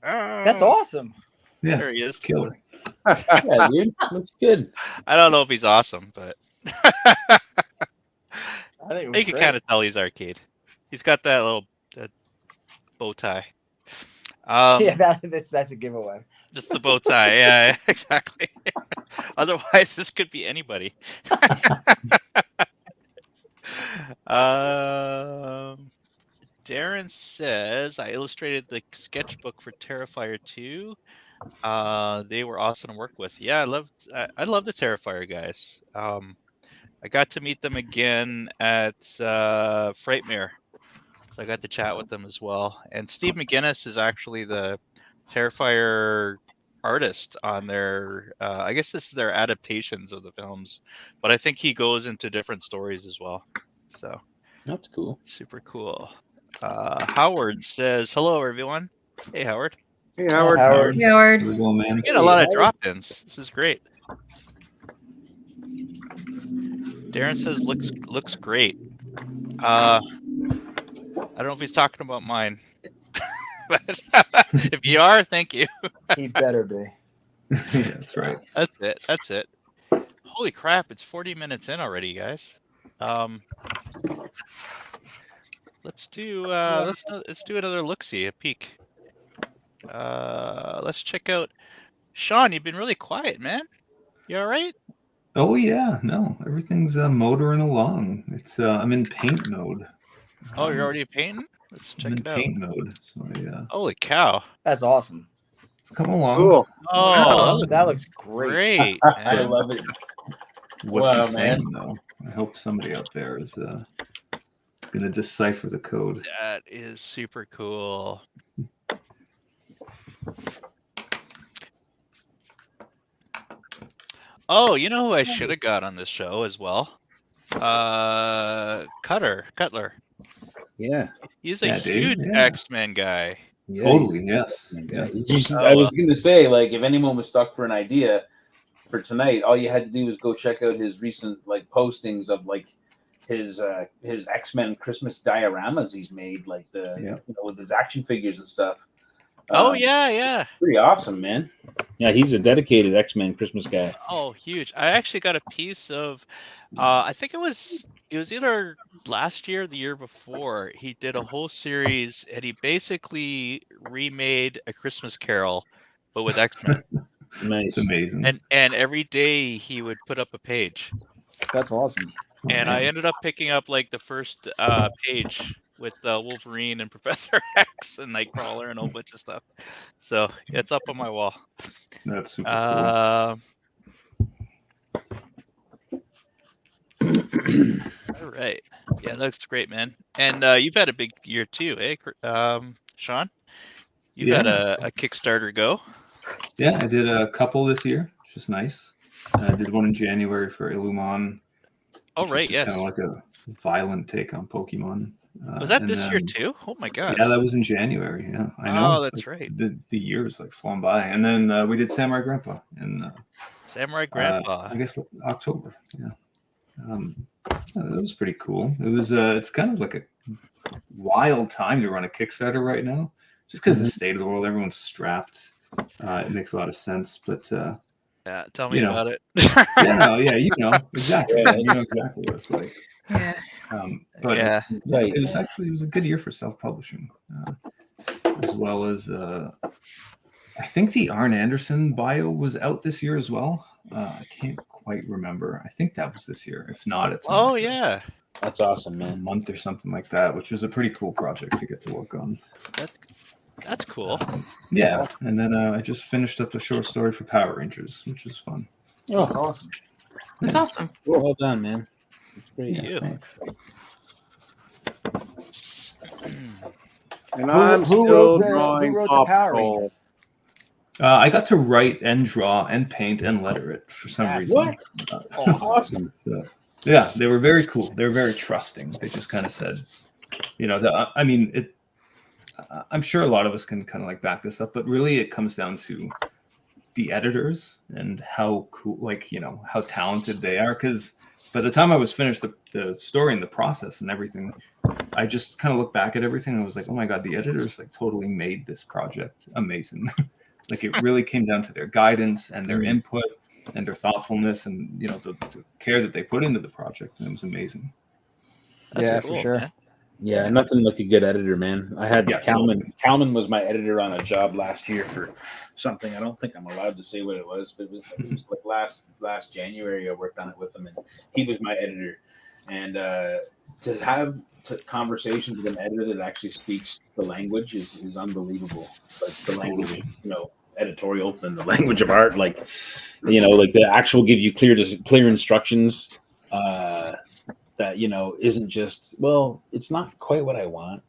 That's awesome. Yeah, there he is. Killer. Yeah, dude, looks good. I don't know if he's awesome, but I think it You was can great. kind of tell he's arcade. He's got that little bow tie. Yeah, that's a giveaway. Just the bow tie. Yeah, exactly. Otherwise, this could be anybody. Darren says, I illustrated the sketchbook for Terrifier 2. They were awesome to work with. Yeah, I love the Terrifier guys. I got to meet them again at Frightmare. So I got to chat with them as well. And Steve McGinnis is actually the Terrifier artist on their I guess this is their adaptations of the films, but I think he goes into different stories as well. So that's cool. Super cool. Howard says, hello everyone. Hey Howard. Hey Howard. Howard. Hey, Howard. How's it going, man? We get a lot of drop-ins. This is great. Darren says looks great. I don't know if he's talking about mine. But if you are, thank you. He better be. Yeah, that's right. That's it. Holy crap, it's 40 minutes in already, guys. Let's do another look-see, a peek. Let's check out Sean, you've been really quiet, man. You all right? Oh yeah, no, everything's motoring along. It's I'm in paint mode. Oh, you're already painting? Let's check it out. Paint mode. So yeah. Holy cow. That's awesome. It's coming along. Cool. Oh, That looks great. I man. love it. What's Wow, he saying though? I hope somebody out there is gonna decipher the code. That is super cool. Oh, you know who I should have got on this show as well? Cutler. Yeah. He's a Yeah, dude, huge yeah. X-Men guy. Yeah. Totally, yes. Yeah. Yes. I was gonna say, like, if anyone was stuck for an idea for tonight, all you had to do was go check out his recent like postings of like his X-Men Christmas dioramas he's made, like with his action figures and stuff. Yeah. Pretty awesome, man. Yeah, he's a dedicated X-Men Christmas guy. Oh, huge. I actually got a piece of I think it was either last year or the year before. He did a whole series and he basically remade A Christmas Carol but with X-Men. Nice. It's amazing. And every day he would put up a page. That's awesome. And I ended up picking up like the first page with Wolverine and Professor X and Nightcrawler and a whole bunch of stuff. So it's up on my wall. That's super cool. All right. Yeah, that looks great, man. And you've had a big year too, eh, Sean? You've had a Kickstarter go. Yeah, I did a couple this year, which is nice. I did one in January for Illumin. Oh, right, yes. Kind of like a violent take on Pokemon. Was that this year too? Oh my god. Yeah, that was in January. Yeah, I know. Oh, that's right. The years like flown by, and then we did Samurai Grandpa in Samurai Grandpa. I guess October. Yeah, that was pretty cool. It was. It's kind of like a wild time to run a Kickstarter right now, just because of the state of the world. Everyone's strapped. It makes a lot of sense, but yeah, tell me about it. You know exactly. You know exactly what it's like. Yeah. But yeah, it was a good year for self-publishing, as well as I think the Arn Anderson bio was out this year as well. I can't quite remember. I think that was this year. If not, it's yeah, that's awesome, a man. month or something like that, which was a pretty cool project to get to work on. That's cool. Yeah, and then I just finished up a short story for Power Rangers, which was fun. Oh, that's awesome. That's awesome. Well done, man. It's great. Yeah, thanks. And I'm still drawing who wrote Paw the Power Patrol. Rangers? I got to write and draw and paint and letter it for some reason. What? Awesome. So, yeah, they were very cool. They were very trusting. They just kind of said, I'm sure a lot of us can kind of like back this up, but really it comes down to the editors and how cool, how talented they are. Because by the time I was finished the story and the process and everything, I just kind of look back at everything and I was like, oh my God, the editors like totally made this project amazing. Like it really came down to their guidance and their input and their thoughtfulness and, the care that they put into the project. And it was amazing. That's cool, for sure. man. Yeah, nothing like a good editor, man. I had Yeah, Kalman was my editor on a job last year for something. I don't think I'm allowed to say what it was, but it was like last January. I worked on it with him, and he was my editor. And to have conversations with an editor that actually speaks the language is unbelievable. Like the language, editorial and the language of art. Like, like the actual give you clear instructions. That isn't just, well, it's not quite what I want.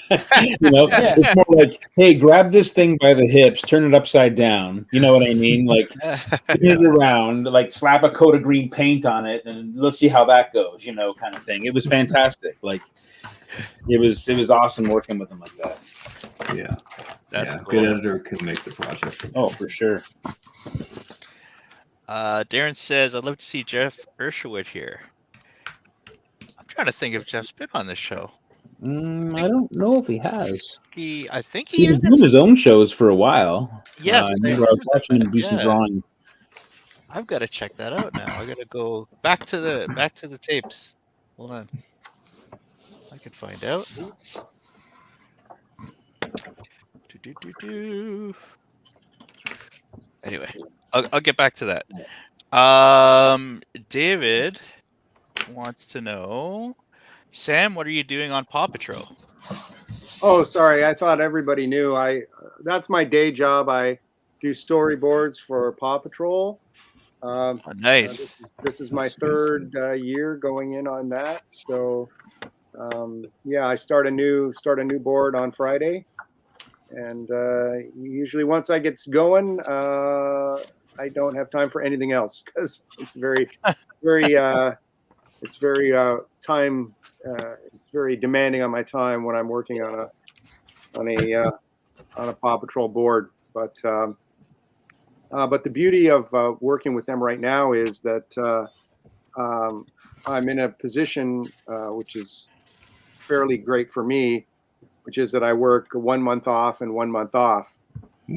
It's more like, hey, grab this thing by the hips, turn it upside down. You know what I mean? Like, turn it around, like slap a coat of green paint on it, and let's see how that goes. Kind of thing. It was fantastic. Like, it was awesome working with him like that. Yeah, That's cool. Good editor can make the project. Oh, for sure. Darren says, I'd love to see Jeff Urshowitz here. I'm trying to think if Jeff's been on this show. I don't know if he has. I think He was doing his own shows for a while. Yes, I remember I was watching him do some drawing. I've got to check that out now. I got to go back to the tapes. Hold on, I can find out. Anyway, I'll get back to that. David wants to know, Sam, what are you doing on Paw Patrol? Oh, sorry. I thought everybody knew. That's my day job. I do storyboards for Paw Patrol. Nice. This is my third year going in on that. So, I start a new board on Friday, and usually once I get going, I don't have time for anything else because it's very time. It's very demanding on my time when I'm working on a Paw Patrol board. But the beauty of working with them right now is that I'm in a position which is fairly great for me, which is that I work 1 month off and 1 month off.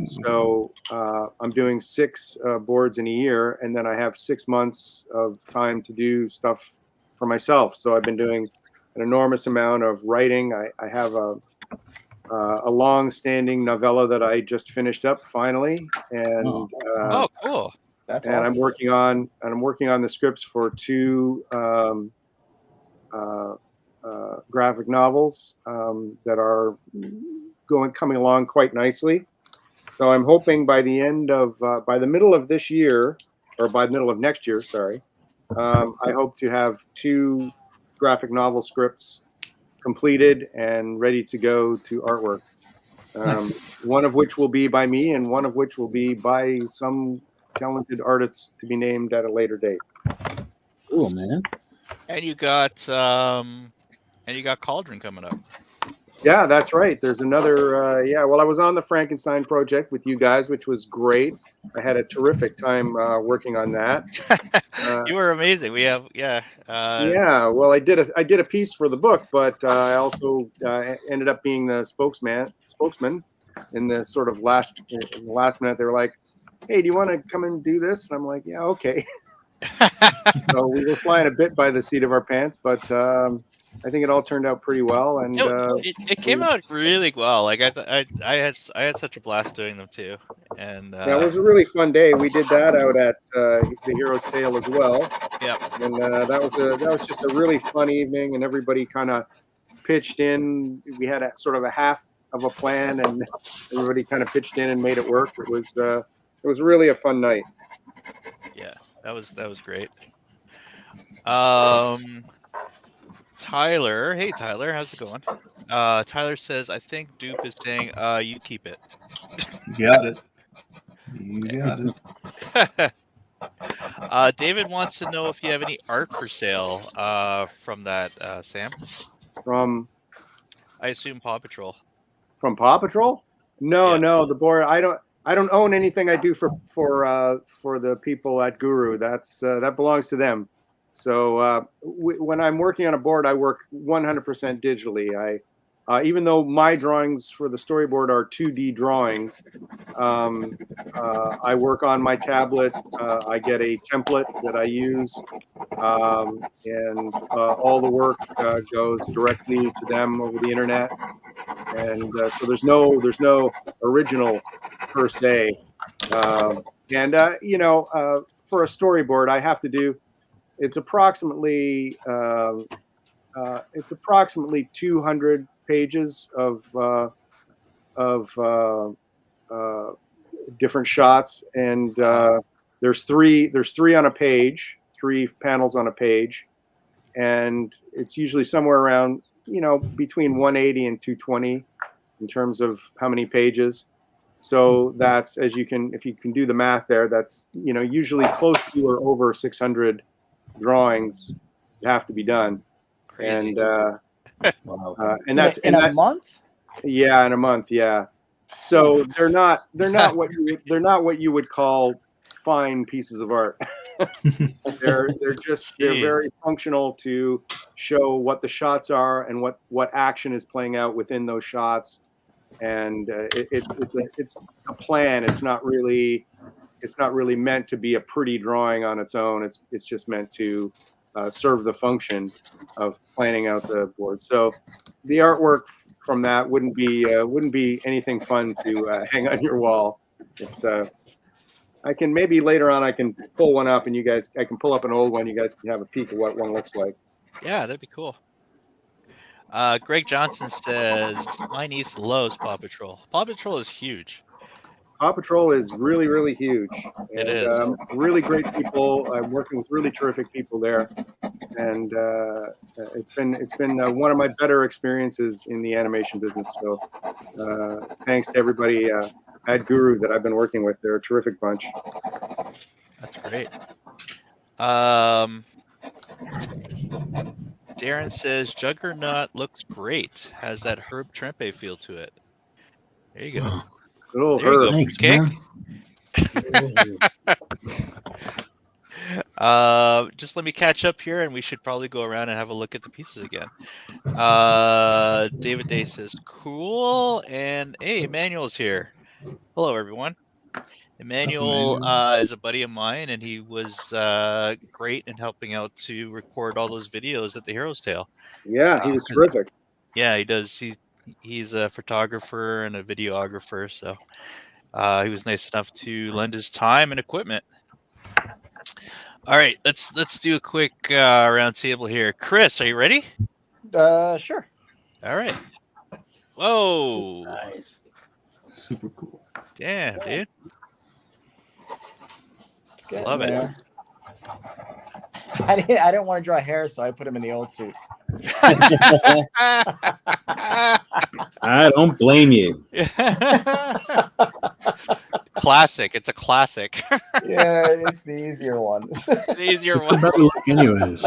So I'm doing 6 boards in a year, and then I have 6 months of time to do stuff for myself. So I've been doing an enormous amount of writing. I have a long-standing novella that I just finished up finally, and cool. That's and awesome. I'm working on the scripts for 2 graphic novels that are coming along quite nicely. So I'm hoping by the middle of this year, or by the middle of next year, sorry, I hope to have 2 graphic novel scripts completed and ready to go to artwork. One of which will be by me, and one of which will be by some talented artists to be named at a later date. Cool, man. And you got Cauldron coming up. Yeah, that's right. There's another. Well, I was on the Frankenstein project with you guys, which was great. I had a terrific time working on that. You were amazing. We have Well, I did a piece for the book, but I also ended up being the spokesman in the sort of last minute. They were like, "Hey, do you want to come and do this?" And I'm like, "Yeah, okay." So we were flying a bit by the seat of our pants, but I think it all turned out pretty well, and it came out really well. Like I had such a blast doing them too, and it was a really fun day. We did that out at the Hero's Tale as well. Yeah, and that was just a really fun evening, and everybody kind of pitched in. We had sort of a half of a plan, and everybody kind of pitched in and made it work. It was really a fun night. Yeah, that was great. Tyler, hey Tyler, how's it going? Tyler says, I think Dupe is saying, you keep it. You got it. You got it. David wants to know if you have any art for sale from that, Sam. From, I assume Paw Patrol. From Paw Patrol? No, the board. I don't own anything I do for the people at Guru. That belongs to them. So when I'm working on a board, I work 100% digitally. Even though my drawings for the storyboard are 2D drawings, I work on my tablet. I get a template that I use, and all the work goes directly to them over the internet, and so there's no original per se. And for a storyboard, I have to do. It's approximately 200 pages of different shots, and there's three on a page, 3 panels on a page, and it's usually somewhere around between 180 and 220 in terms of how many pages. So that's, if you can do the math there, that's usually close to or over 600 drawings have to be done. Crazy. And and that's in a month. Yeah, in a month. Yeah. So they're not what you would call fine pieces of art. they're very functional to show what the shots are and what action is playing out within those shots. And it's a plan. It's not really meant to be a pretty drawing on its own. It's just meant to serve the function of planning out the board. So the artwork from that wouldn't be anything fun to hang on your wall. It's I can maybe later on I can pull one up and I can pull up an old one. You guys can have a peek of what one looks like. Yeah, that'd be cool. Greg Johnson says, my niece loves Paw Patrol. Paw Patrol is huge. Paw Patrol is really, really huge. It is. Really great people. I'm working with really terrific people there. And it's been one of my better experiences in the animation business. So thanks to everybody at Guru that I've been working with. They're a terrific bunch. That's great. Darren says Juggernaut looks great. Has that Herb Trempe feel to it. There you go. Good old There you Herb. go, Thanks, man. Just let me catch up here, and we should probably go around and have a look at the pieces again. David Day says, cool. And hey, Emmanuel's here. Hello, everyone. Emmanuel is a buddy of mine, and he was great in helping out to record all those videos at the Hero's Tale. Yeah, he was terrific. Yeah, he does. He's a photographer and a videographer, so he was nice enough to lend his time and equipment. All right, let's do a quick round table here. Chris, are you ready? Sure. All right. Whoa. Nice. Super cool. Damn, dude. Love it. I didn't want to draw hair, so I put him in the old suit. I don't blame you. Classic. It's a classic. Yeah, it's the easier one. The easier It's a one. better look anyways.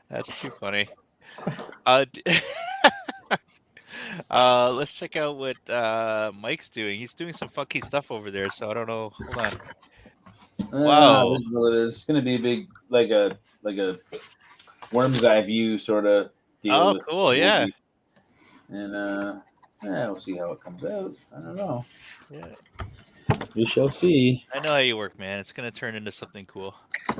That's too funny. Let's check out what Mike's doing. He's doing some funky stuff over there, so I don't know. Hold on. Wow. This is what it is. It's gonna be a big, like a worm's eye view sort of deal. Oh, cool, yeah. And we'll see how it comes out. I don't know. Yeah. We shall see. I know how you work, man. It's gonna turn into something cool.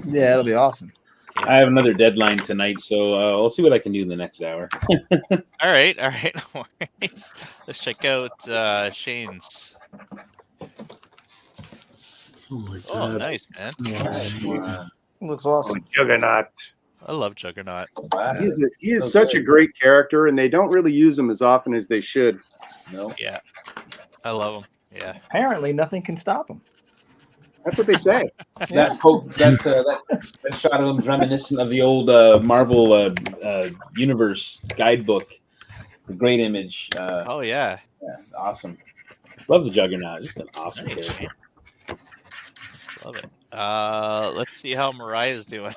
Yeah, it'll be awesome. I have another deadline tonight, so I'll see what I can do in the next hour. All right. No worries. Let's check out Shane's. Oh my Oh, god. nice, man. Looks awesome. Juggernaut. I love Juggernaut. He is such a great character, and they don't really use him as often as they should. No. Yeah, I love him. Yeah. Apparently, nothing can stop him. That's what they say. That shot of him reminiscent of the old Marvel Universe guidebook. A great image. Oh yeah. Yeah, awesome. Love the Juggernaut. Just an awesome character. Love it. Let's see how Mariah's doing.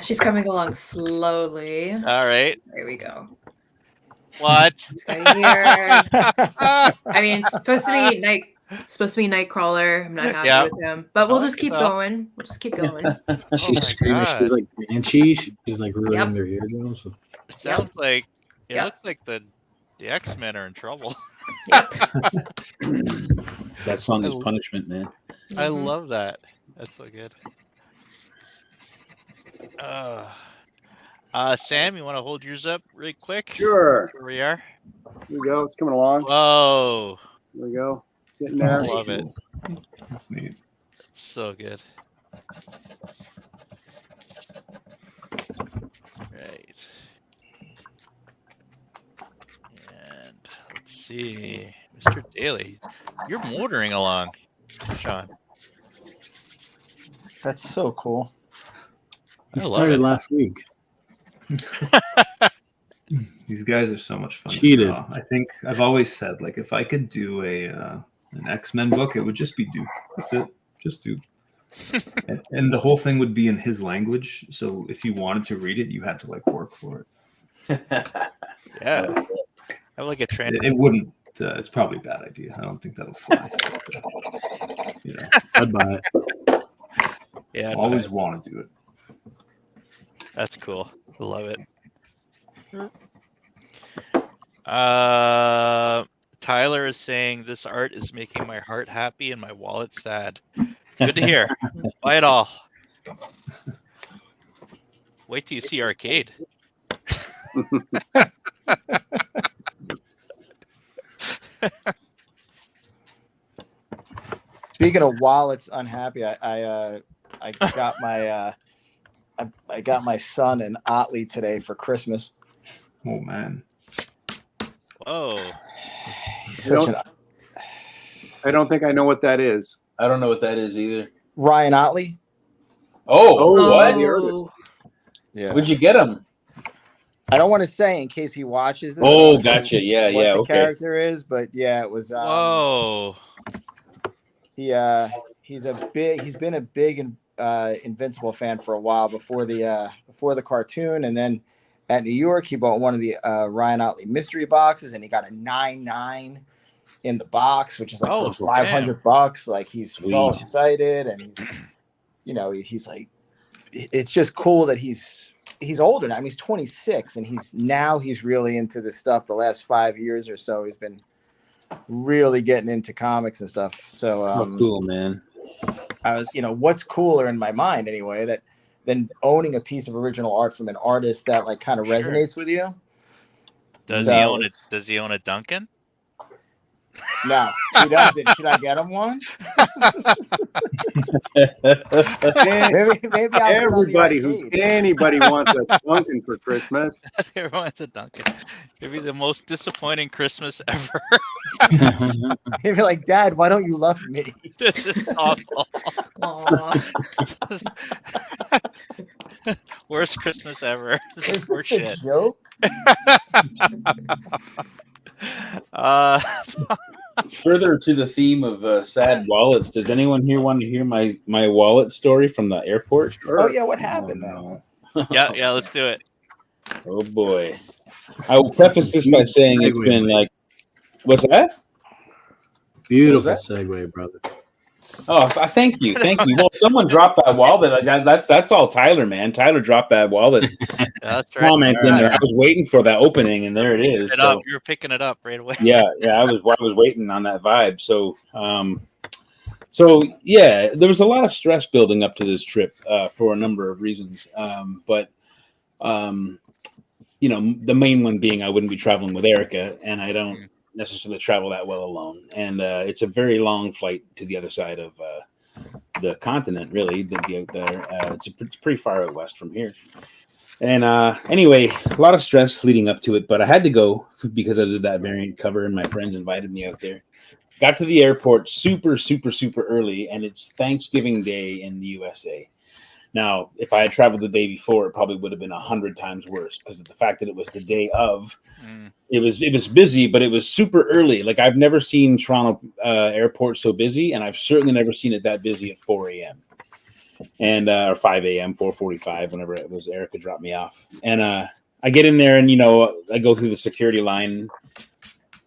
She's coming along slowly. All right. There we go. What? Here. I mean, it's supposed to be Nightcrawler. I'm not happy with him, but we'll just keep going. We'll just keep going. She's screaming. She's like banshee. She's like ruining their eardrums. It sounds like it looks like the The X-Men are in trouble. That song is punishment, man. I love that. That's so good. Sam, you want to hold yours up really quick? Sure. Here we are. Here we go. It's coming along. Whoa. There we go. Getting there. I love it. That's neat. So good. Right. And let's see. Mr. Daly, you're motoring along, Sean. That's so cool. He started last week. These guys are so much fun. Cheated. I think I've always said, like, if I could do an X-Men book, it would just be Duke. That's it. Just Duke. and the whole thing would be in his language. So if you wanted to read it, you had to like work for it. Yeah. I like a trend. It wouldn't. It's probably a bad idea. I don't think that'll fly. I'd buy it. Yeah. I always want to do it. That's cool. I love it. Tyler is saying this art is making my heart happy and my wallet sad. Good to hear. Buy it all. Wait till you see Arcade. Speaking of wallets unhappy, I got my I got my son an Otley today for Christmas. Oh man. Whoa. I don't think I know what that is. I don't know what that is either. Ryan Otley. Oh, what? The artist. Yeah. Where'd you get him? I don't want to say in case he watches this. Oh, gotcha. Yeah, what yeah. the Okay. character is, but yeah, it was. Whoa. He's been a big Invincible fan for a while before the cartoon, and then at New York he bought one of the Ryan Otley mystery boxes, and he got a 9/9 in the box, which is like $500. Like he's all excited, and he's like, it's just cool that he's older now. I mean, he's 26, and he's really into this stuff. The last 5 years or so, he's been really getting into comics and stuff. So cool, man. I was, what's cooler in my mind anyway, than owning a piece of original art from an artist that like kind of resonates with you. Does he own a Duncan? No, he doesn't. Should I get him one? maybe anybody wants a Duncan for Christmas. Everyone wants a Duncan. It'd be the most disappointing Christmas ever. Maybe like, Dad, why don't you love me? This is awful. Worst Christmas ever. Is this a joke? Further to the theme of sad wallets, does anyone here want to hear my wallet story from the airport? Oh yeah, what happened now? Yeah, let's do it. Oh boy. I will preface this by saying it's been like, what's that? Beautiful segue, brother. Oh, thank you. Well, someone dropped that wallet. That's all Tyler, man. Tyler dropped that wallet. Yeah, that's right. Comment in there. I was waiting for that opening, and there it is. You were picking it up right away. Yeah. I was waiting on that vibe. So yeah, there was a lot of stress building up to this trip for a number of reasons. But the main one being I wouldn't be traveling with Erica, and I don't necessarily travel that well alone, and it's a very long flight to the other side of the continent, really. It's pretty far out west from here, and anyway, a lot of stress leading up to it, but I had to go because I did that variant cover and my friends invited me out there. Got to the airport super early, and it's Thanksgiving Day in the USA. Now, if I had traveled the day before, it probably would have been 100 times worse because of the fact that it was the day of. It was busy, but it was super early. Like I've never seen Toronto airport so busy, and I've certainly never seen it that busy at 4 a.m. and or 5 a.m., 4:45, whenever it was Erica dropped me off. And I get in there, and I go through the security line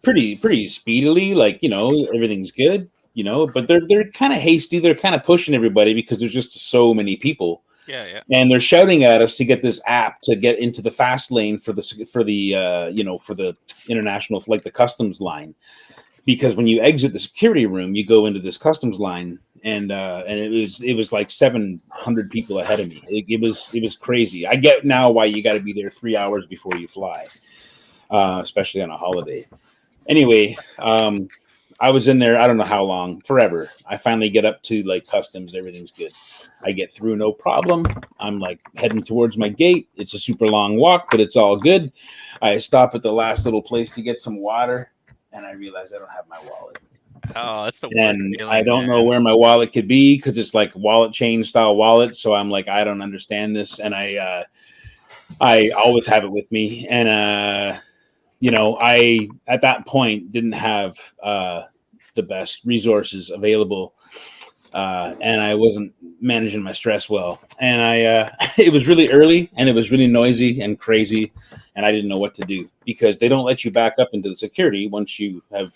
pretty speedily, like everything's good. But they're kind of hasty. They're kind of pushing everybody because there's just so many people. Yeah. And they're shouting at us to get this app to get into the fast lane for the international, like the customs line, because when you exit the security room, you go into this customs line, and it was like 700 people ahead of me. It was crazy. I get now why you got to be there 3 hours before you fly, especially on a holiday. Anyway, I was in there, I don't know how long, forever. I finally get up to like customs, everything's good. I get through no problem. I'm like heading towards my gate. It's a super long walk, but it's all good. I stop at the last little place to get some water, and I realize I don't have my wallet. Oh, that's the worst And feeling, I don't know where my wallet could be because it's like wallet chain style wallet. So I'm like, I don't understand this, and I always have it with me, and I at that point didn't have the best resources available, and I wasn't managing my stress well. And it was really early, and it was really noisy and crazy, and I didn't know what to do because they don't let you back up into the security once you have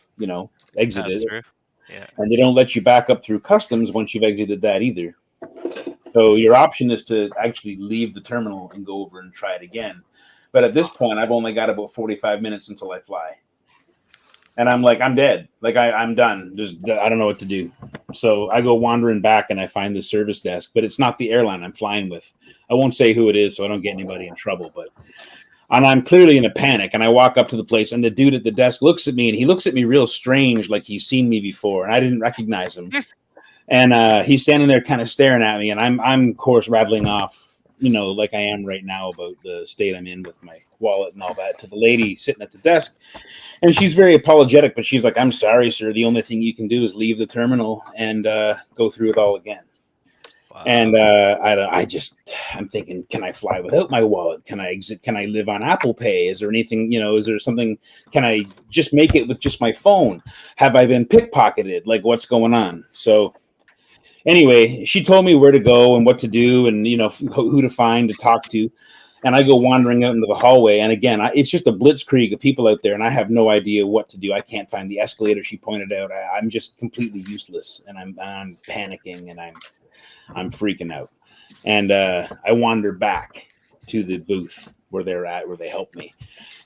exited. That's true. Yeah. And they don't let you back up through customs once you've exited that either. So your option is to actually leave the terminal and go over and try it again. But at this point, I've only got about 45 minutes until I fly. And I'm like, I'm dead. Like, I'm done. I don't know what to do. So I go wandering back and I find the service desk, but it's not the airline I'm flying with. I won't say who it is so I don't get anybody in trouble. And I'm clearly in a panic. And I walk up to the place, and the dude at the desk looks at me, and he looks at me real strange, like he's seen me before. And I didn't recognize him. And he's standing there kind of staring at me. And I'm of course, rattling off, like I am right now about the state I'm in with my wallet and all that, to the lady sitting at the desk. And she's very apologetic, but she's like, I'm sorry, sir. The only thing you can do is leave the terminal and go through it all again. Wow. And I'm thinking, can I fly without my wallet? Can I exit? Can I live on Apple Pay? Is there anything, is there something? Can I just make it with just my phone? Have I been pickpocketed? Like, what's going on? So anyway, she told me where to go and what to do and, who to find to talk to. And I go wandering out into the hallway. And again, it's just a blitzkrieg of people out there. And I have no idea what to do. I can't find the escalator she pointed out. I'm just completely useless. And I'm panicking and I'm freaking out. And I wander back to the booth where they're at, where they helped me.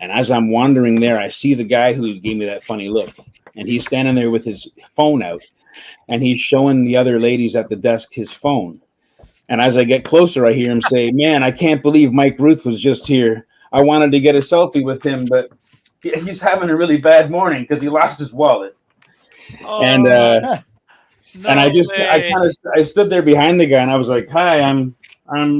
And as I'm wandering there, I see the guy who gave me that funny look. And he's standing there with his phone out. And he's showing the other ladies at the desk his phone. And as I get closer, I hear him say, man, I can't believe Mike Ruth was just here. I wanted to get a selfie with him, but he's having a really bad morning because he lost his wallet. Oh, and I stood there behind the guy, and I was like, hi, I'm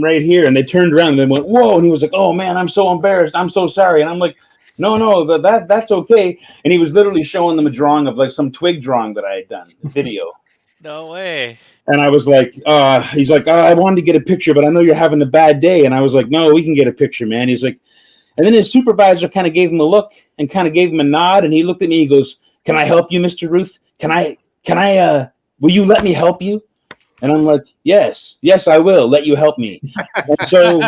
right here. And they turned around and they went, whoa. And he was like, oh, man, I'm so embarrassed. I'm so sorry. And I'm like, no, but that's okay. And he was literally showing them a drawing of like some twig drawing that I had done, a video. No way. And I was like, he's like, I wanted to get a picture, but I know you're having a bad day. And I was like, no, we can get a picture, man. He's like, and then his supervisor kind of gave him a look and kind of gave him a nod. And he looked at me, he goes, can I help you, Mr. Ruth? Can I, will you let me help you? And I'm like, yes, I will let you help me. And so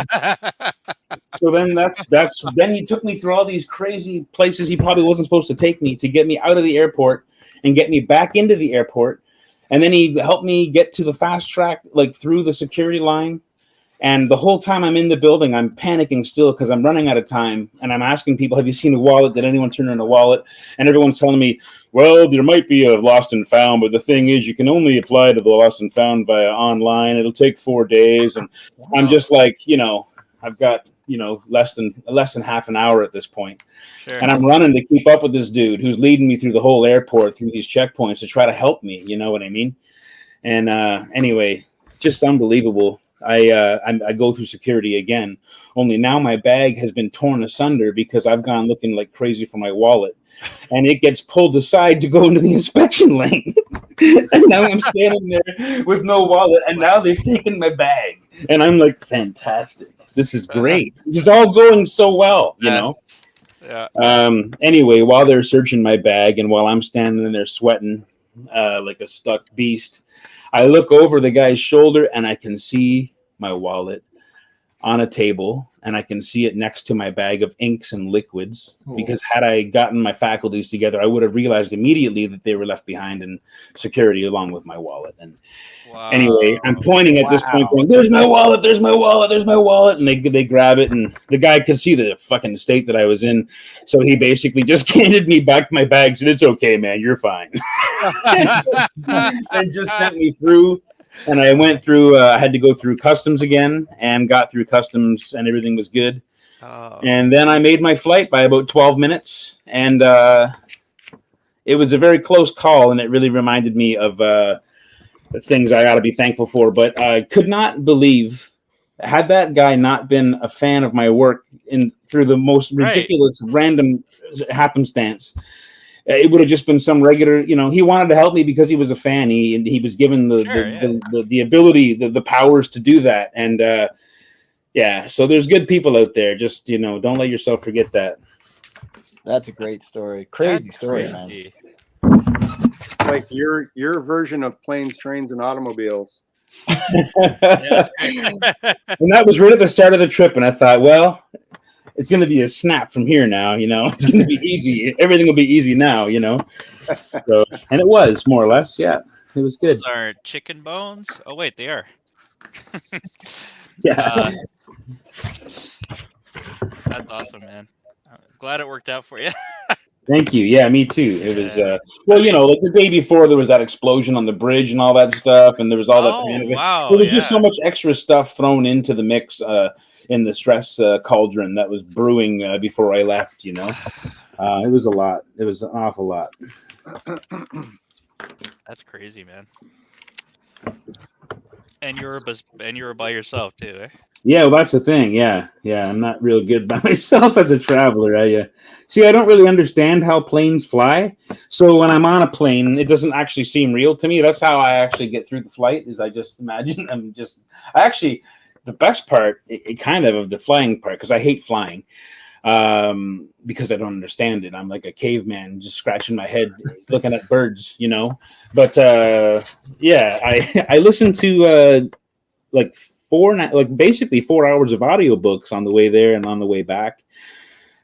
then then he took me through all these crazy places he probably wasn't supposed to take me to get me out of the airport and get me back into the airport. And then he helped me get to the fast track, like through the security line. And the whole time I'm in the building, I'm panicking still because I'm running out of time. And I'm asking people, have you seen a wallet? Did anyone turn in a wallet? And everyone's telling me, well, there might be a lost and found, but the thing is, you can only apply to the lost and found via online. It'll take 4 days. And wow. I'm just like, I've got, less than half an hour at this point. Sure. And I'm running to keep up with this dude who's leading me through the whole airport, through these checkpoints to try to help me. You know what I mean? And anyway, just unbelievable. I go through security again, only now my bag has been torn asunder because I've gone looking like crazy for my wallet, and it gets pulled aside to go into the inspection lane. And now I'm standing there with no wallet, and now they've taken my bag, and I'm like, fantastic. This is great. This is all going so well, Yeah. Anyway, while they're searching my bag and while I'm standing there sweating like a stuck beast, I look over the guy's shoulder and I can see my wallet on a table, and I can see it next to my bag of inks and liquids. Because had I gotten my faculties together, I would have realized immediately that they were left behind in security along with my wallet. And anyway, I'm pointing at this point, going, "There's my wallet! There's my wallet! There's my wallet!" And they grab it, and the guy could see the fucking state that I was in, so he basically just handed me back my bag, said, "It's okay, man, you're fine," and just sent me through. And I went through. I had to go through customs again, and got through customs, and everything was good. And then I made my flight by about 12 minutes, and it was a very close call, and it really reminded me of things I ought to be thankful for. But I could not believe, had that guy not been a fan of my work through the most ridiculous random happenstance, it would have just been some regular, he wanted to help me because he was a fan. He was given the ability, the powers to do that. And so there's good people out there. Just, don't let yourself forget that. That's a great story. Crazy story, man. Like your version of planes, trains, and automobiles. And that was right at the start of the trip. And I thought, well, it's going to be a snap from here now, It's going to be easy. Everything will be easy now, So, and it was, more or less, yeah. It was good. Those are chicken bones? Oh, wait, they are. Yeah. That's awesome, man. Glad it worked out for you. Thank you. Yeah, me too. It was, like the day before there was that explosion on the bridge and all that stuff, and there was all that panic. Wow, there was just so much extra stuff thrown into the mix in the stress cauldron that was brewing before I left, It was a lot. It was an awful lot. That's crazy, man. And you were by yourself too, eh? Yeah, well, that's the thing. Yeah, I'm not real good by myself as a traveler. I don't really understand how planes fly. So when I'm on a plane, it doesn't actually seem real to me. That's how I actually get through the flight. Is I just imagine the best part, kind of the flying part, because I hate flying, because I don't understand it. I'm like a caveman, just scratching my head, looking at birds, But I listen to basically 4 hours of audiobooks on the way there and on the way back.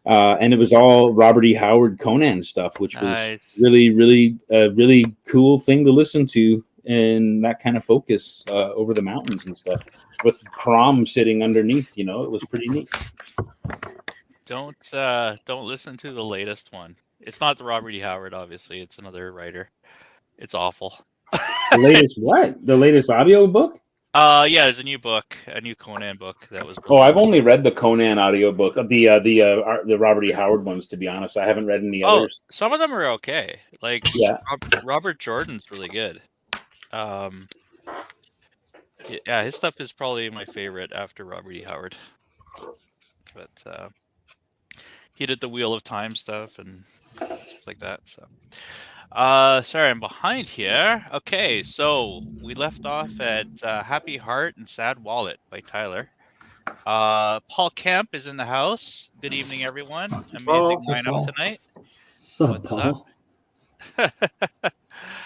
And it was all Robert E. Howard Conan stuff, which was really, really, really cool thing to listen to, and that kind of focus over the mountains and stuff with Crom sitting underneath, it was pretty neat. Don't listen to the latest one. It's not the Robert E. Howard, obviously. It's another writer. It's awful. The latest what? The latest audio book? There's a new book, a new Conan book that was. I've only read the Conan audiobook, the Robert E. Howard ones. To be honest, I haven't read any others. Some of them are okay. Like Robert Jordan's really good. His stuff is probably my favorite after Robert E. Howard. But he did the Wheel of Time stuff and stuff like that. So. Sorry, I'm behind here. Okay, so we left off at Happy Heart and Sad Wallet by Tyler. Paul Kemp is in the house. Good evening, everyone. Amazing lineup tonight. What's up, Paul?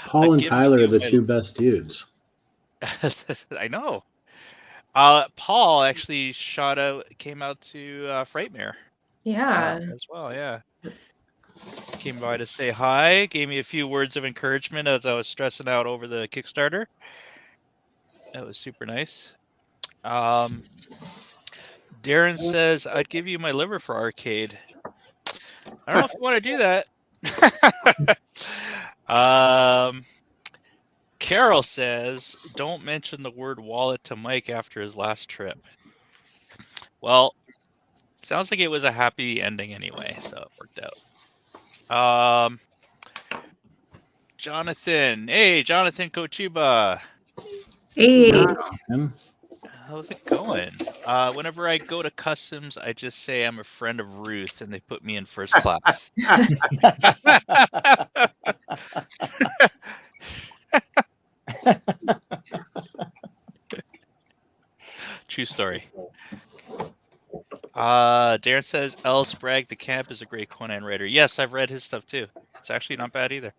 Paul and Tyler are the two best dudes. I know. Paul actually came out to Frightmare. Yeah. As well, yeah. Came by to say hi, gave me a few words of encouragement as I was stressing out over the Kickstarter. That was super nice. Darren says, I'd give you my liver for arcade. I don't know if you want to do that. Carol says, don't mention the word wallet to Mike after his last trip. Well, sounds like it was a happy ending anyway, so it worked out. Jonathan. Hey, Jonathan Kochiba. Hey. How's it going? Whenever I go to customs, I just say I'm a friend of Ruth, and they put me in first class. True story. Darren says L. Sprague the Camp is a great Conan writer. Yes, I've read his stuff too. It's actually not bad either.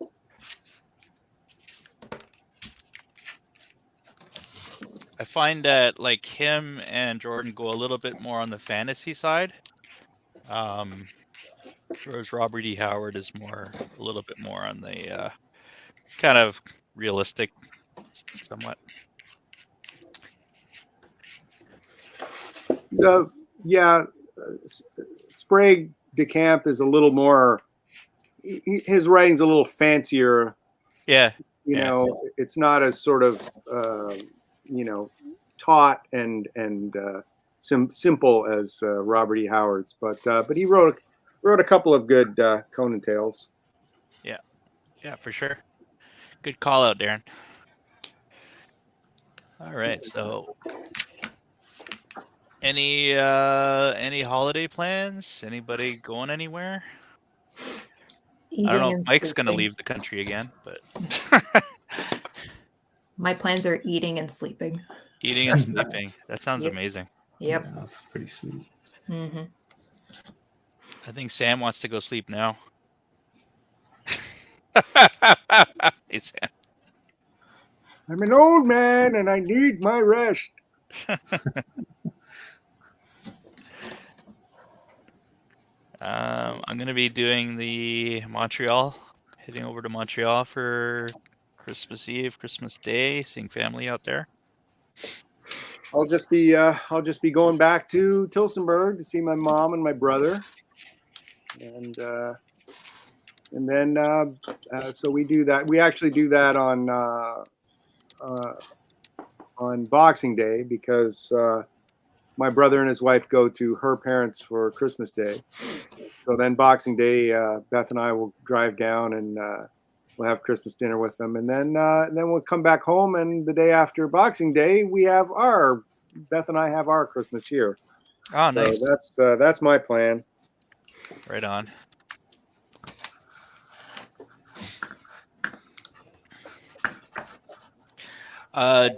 I find that like him and Jordan go a little bit more on the fantasy side. Whereas Robert E. Howard is a little bit more on the kind of realistic, somewhat. So yeah, Sprague DeCamp is a little more. His writing's a little fancier. Yeah. You know, it's not as sort of taut and simple as Robert E. Howard's, but he wrote a couple of good Conan tales. Yeah, for sure. Good call out, Darren. All right, so any holiday plans? Anybody going anywhere? Eating I don't know if and Mike's gonna sleeping. leave the country again, but My plans are eating and sleeping. eating and sleeping. Nice. That sounds Yep. amazing. Yep. Yeah, that's pretty sweet. Mm-hmm. I think Sam wants to go sleep now. Hey, Sam. I'm an old man and I need my rest. I'm gonna be doing the Montreal, heading over to Montreal for Christmas Eve, Christmas Day, seeing family out there. I'll just be going back to Tilsonburg to see my mom and my brother, and then so we do that. We actually do that on Boxing Day because my brother and his wife go to her parents for Christmas Day. So then Boxing Day, Beth and I will drive down and we'll have Christmas dinner with them, and then we'll come back home. And the day after Boxing Day, Beth and I have our Christmas here. Oh, So nice. that's my plan. Right on.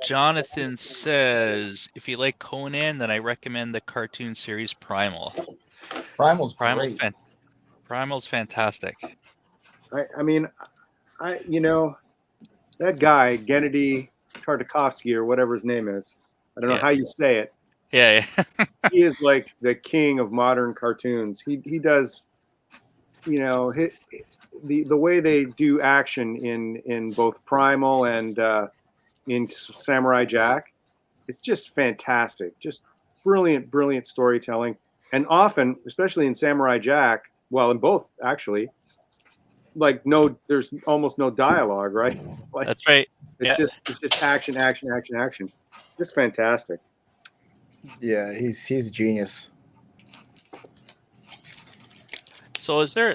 Jonathan says, if you like Conan, then I recommend the cartoon series Primal. Primal's great. Primal's fantastic. I mean, that guy Gennady Tartakovsky or whatever his name is. I don't know how you say it. Yeah. He is like the king of modern cartoons. He does, the way they do action in both Primal and in Samurai Jack, it's just fantastic. Just brilliant storytelling. And often, especially in Samurai Jack, well, in both actually, there's almost no dialogue, right? Like, that's right. It's just action. Just fantastic. Yeah, he's a genius. So is there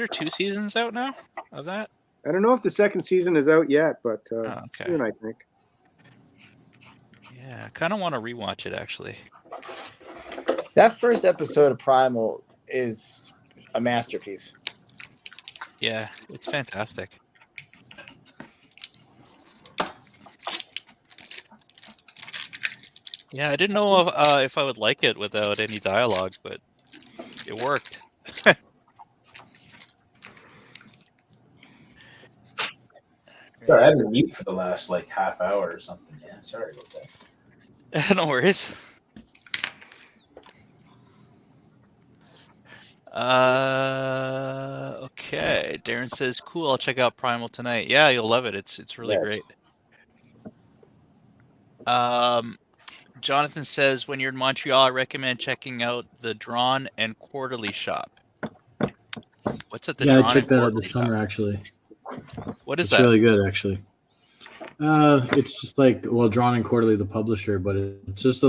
two seasons out now of that? I don't know if the second season is out yet, but okay. soon, I think. Yeah, I kind of want to rewatch it actually. That first episode of Primal is a masterpiece. Yeah, it's fantastic. Yeah, I didn't know if I would like it without any dialogue, but it worked. Sorry, I've been mute for the last half hour or something. Yeah, sorry about that. No worries. Okay. Darren says, "Cool. I'll check out Primal tonight." Yeah, you'll love it. It's really great. Jonathan says, when you're in Montreal, I recommend checking out the Drawn and Quarterly Shop. What's it? I checked that out this summer actually. What is it's that? It's really good actually. It's just Drawn and Quarterly, the publisher, but it's just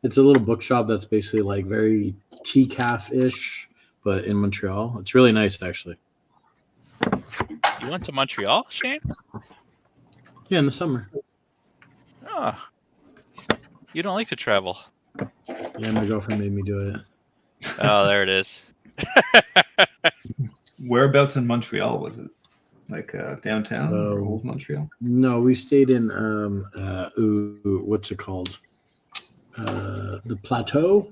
it's a little bookshop that's basically very TCAF-ish, but in Montreal. It's really nice actually. You went to Montreal, Shane? Yeah, in the summer. Oh. You don't like to travel. Yeah, my girlfriend made me do it. Oh, there it is. Whereabouts in Montreal was it? Downtown or old Montreal? No, we stayed in what's it called? The Plateau.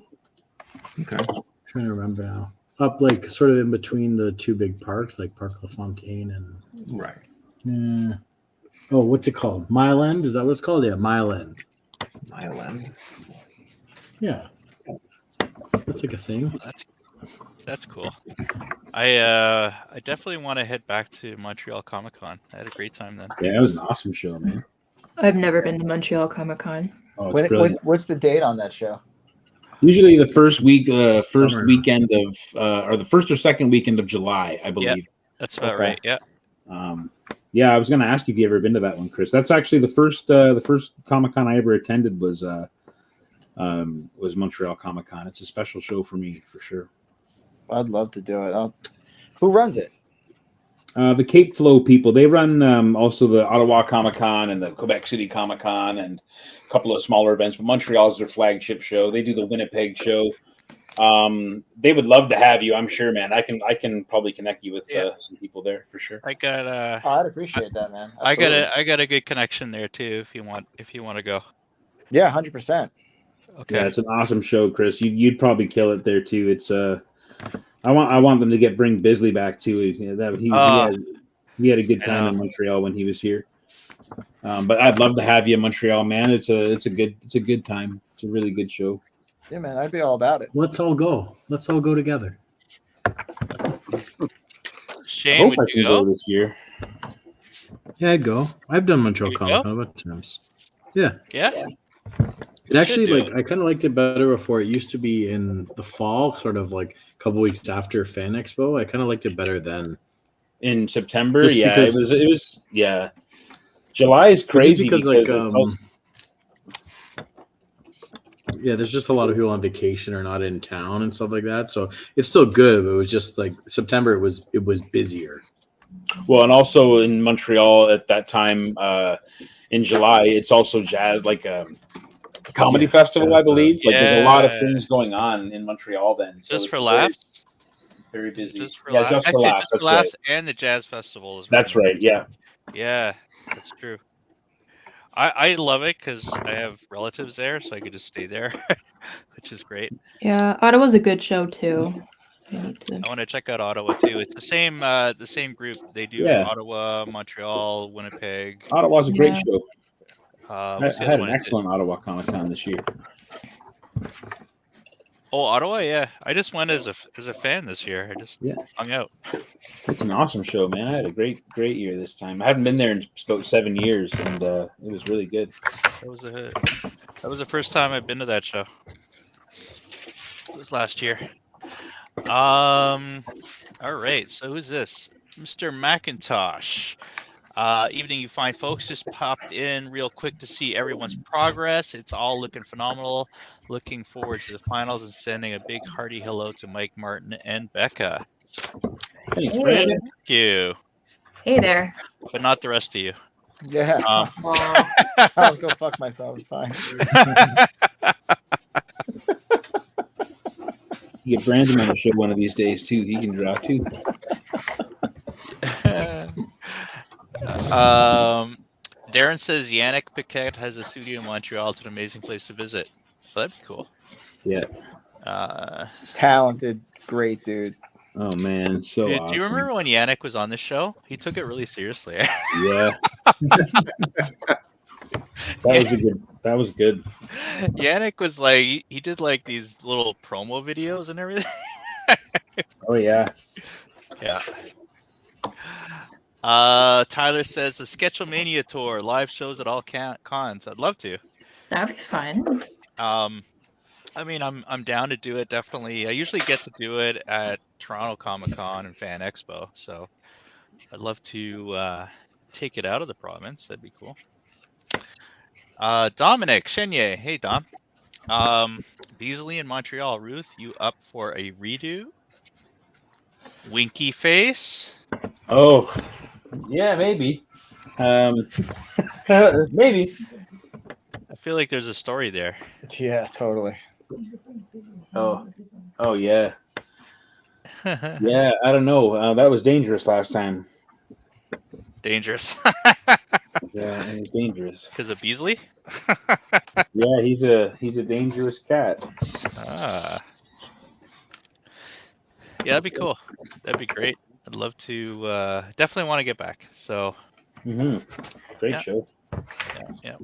Okay. I'm trying to remember now. Up sort of in between the two big parks, like Parc La Fontaine and right. Oh, what's it called? Mile End? Is that what it's called? Yeah, Mile End. Island. Yeah, that's like a thing. That's cool. I definitely want to head back to Montreal Comic Con. I had a great time then. Yeah, it was an awesome show, man. I've never been to Montreal Comic Con. Oh, it's brilliant. What's the date on that show? Usually the first weekend of, or the first or second weekend of July, I believe. Yep, that's about right. Yeah. Yeah, I was going to ask you if you ever been to that one, Chris. That's actually the first Comic Con I ever attended was Montreal Comic Con. It's a special show for me, for sure. I'd love to do it. Who runs it? The Cape Flow people. They run also the Ottawa Comic Con and the Quebec City Comic Con and a couple of smaller events. But Montreal is their flagship show. They do the Winnipeg show. They would love to have you, I'm sure, man. I can probably connect you with some people there for sure. I got I'd appreciate that, man. Absolutely. I got a good connection there too if you want to go. Yeah, 100%. Okay. Yeah, it's an awesome show, Chris. You'd probably kill it there too. It's I want them to bring Bisley back too. You know, he had a good time in Montreal when he was here. But I'd love to have you in Montreal, man. It's a good time. It's a really good show. Yeah, man, I'd be all about it. Let's all go. Let's all go together. Shane, would you go this year? Yeah, I'd go. I've done Montreal Comic Con about times. Yeah. Yeah. It actually I kind of liked it better before. It used to be in the fall, sort of like a couple weeks after Fan Expo. I kind of liked it better then. In September, Just yeah, because, it was yeah. July is crazy because yeah, there's just a lot of people on vacation or not in town and stuff like that. So it's still good, but it was just like September. It was busier. Well, and also in Montreal at that time, in July, it's also jazz, like a comedy festival, I believe. Like there's a lot of things going on in Montreal then. Just for laughs. Very busy. Just for laughs. Just for laughs, right. And the jazz festival as well. That's right. Yeah. Yeah, that's true. I love it because I have relatives there, so I could just stay there, which is great. Yeah, Ottawa's a good show too. I want to check out Ottawa too. It's the same group. They do Ottawa, Montreal, Winnipeg. Ottawa's a great show. I had an excellent Ottawa Comic Con this year. Oh, Ottawa, yeah. I just went as a fan this year. I just hung out. It's an awesome show, man. I had a great year this time. I haven't been there in about 7 years, and it was really good. That was the first time I've been to that show. It was last year. All right. So who's this? Mr. McIntosh. Evening, you fine folks. Just popped in real quick to see everyone's progress. It's all looking phenomenal. Looking forward to the finals and sending a big hearty hello to Mike Martin and Becca. Hey. Thank you. Hey there. But not the rest of you. Yeah. I'll go fuck myself. It's fine. You get Brandon on the show one of these days too. He can draw too. Darren says Yannick Paquette has a studio in Montreal. It's an amazing place to visit. So that'd be cool. Yeah. Talented, great dude. Oh man, so dude, awesome. Do you remember when Yannick was on the show? He took it really seriously. Yeah. That was good. Yannick was like, he did like these little promo videos and everything. Oh yeah. Yeah. Tyler says the Sketchlemania tour, live shows at all cons. I'd love to. That'd be fun. I mean, I'm down to do it. Definitely. I usually get to do it at Toronto Comic Con and Fan Expo, so I'd love to take it out of the province. That'd be cool. Dominic Chenier, hey Dom. Beasley in Montreal. Ruth, you up for a redo? Winky face. Oh, yeah, maybe. Maybe. I feel like there's a story there. Yeah, totally. Oh yeah. Yeah, I don't know. That was dangerous last time. Dangerous. Yeah, it was dangerous. Because of Beasley? Yeah, he's a dangerous cat. Yeah, that'd be cool. That'd be great. I'd love to. Definitely want to get back. So. Great show. Yeah.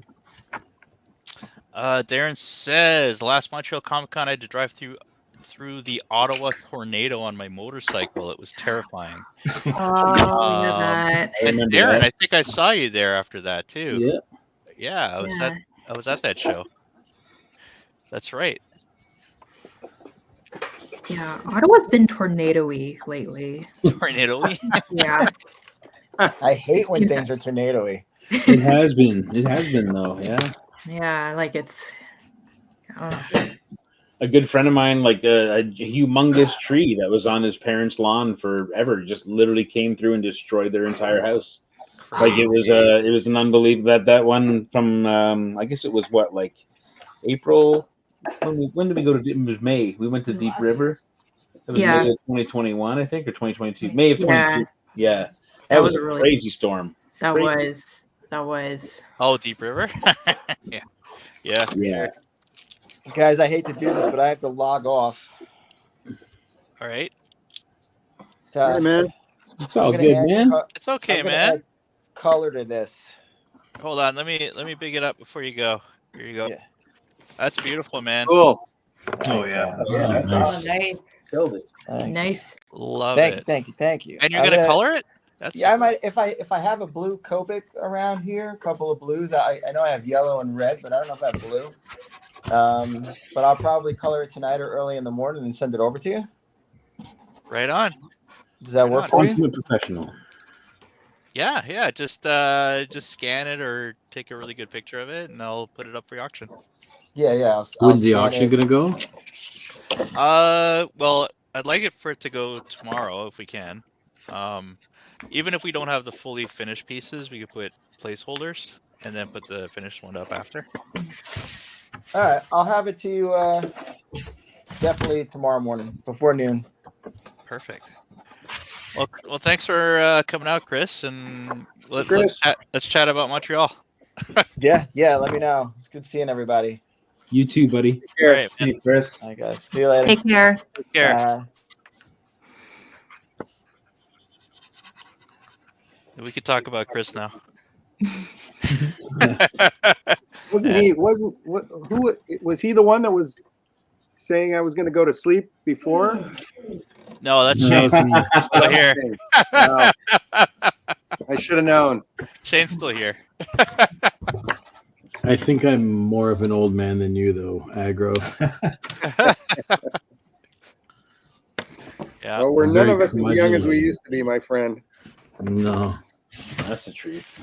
Darren says, the last Montreal Comic Con I had to drive through the Ottawa tornado on my motorcycle. It was terrifying. Oh, that. And Darren, I think I saw you there after that too. Yeah. Yeah, I was at that show. That's right. Yeah, Ottawa's been tornado-y lately. Tornado-y? Yeah. I hate when things are tornado-y. It has been. It has been though. Yeah. Yeah, like it's. I don't know. A good friend of mine, like a humongous tree that was on his parents' lawn forever, just literally came through and destroyed their entire house. Like it was an unbelievable that one from I guess it was what, like April. When did we go to? It was May. We went to Deep River. It was May of 2021, I think, or 2022. May of 2022. Yeah, that was a really crazy storm. That was. Oh, Deep River. Yeah. Yeah. Guys, I hate to do this, but I have to log off. All right. Hey, man. It's all good, man. It's okay, man. Add color to this. Hold on, let me big it up before you go. Here you go. Yeah. That's beautiful, man. Cool. Oh yeah. Nice. Nice. Killed it. Nice. Love it. Thank you. And you're gonna color it? That's I might if I have a blue Copic around here, a couple of blues. I know I have yellow and red, but I don't know if I have blue. But I'll probably color it tonight or early in the morning and send it over to you. Right on. Does that work for you? Ultimate professional. Yeah. Just scan it or take a really good picture of it, and I'll put it up for your auction. Yeah. When's the auction gonna go? Well, I'd like it for it to go tomorrow if we can. Even if we don't have the fully finished pieces, we could put placeholders and then put the finished one up after. All right, I'll have it to you definitely tomorrow morning before noon. Perfect. Well, thanks for coming out, Chris, and let's chat about Montreal. Yeah. Let me know. It's good seeing everybody. You too, buddy. Take care. Right, See you, Chris. All right, guys. See you later. Take care. Take care. We could talk about Chris now. Who was he the one that was saying I was going to go to sleep before? No, that's Shane. He's still here. Wow. I should have known. Shane's still here. I think I'm more of an old man than you, though, Aggro. Yeah. Well, we're none of us as young as we used to be, my friend. No. That's the truth.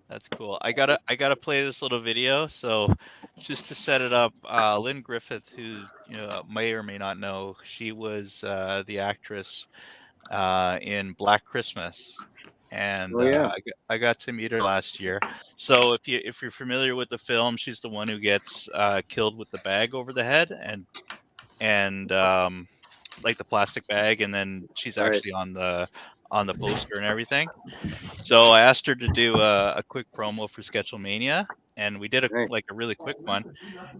That's cool. I gotta play this little video. So, just to set it up, Lynn Griffith, who may or may not know, she was the actress in Black Christmas, and I got to meet her last year. So if you're familiar with the film, she's the one who gets killed with the bag over the head and like the plastic bag, and then she's actually on the poster and everything. So I asked her to do a quick promo for Sketchlemania, and we did a really quick one.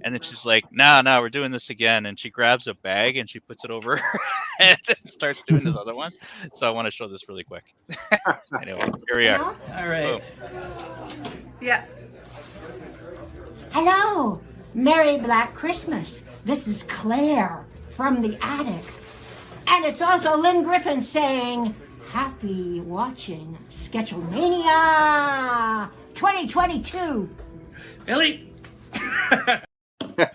And then she's like, "Nah, we're doing this again." And she grabs a bag and she puts it over her head and starts doing this other one. So I want to show this really quick. Anyway, here we are. All right. Boom. Yeah. Hello, Merry Black Christmas. This is Claire from the attic. And it's also Lynn Griffin saying, happy watching Sketchlemania 2022. Billy. This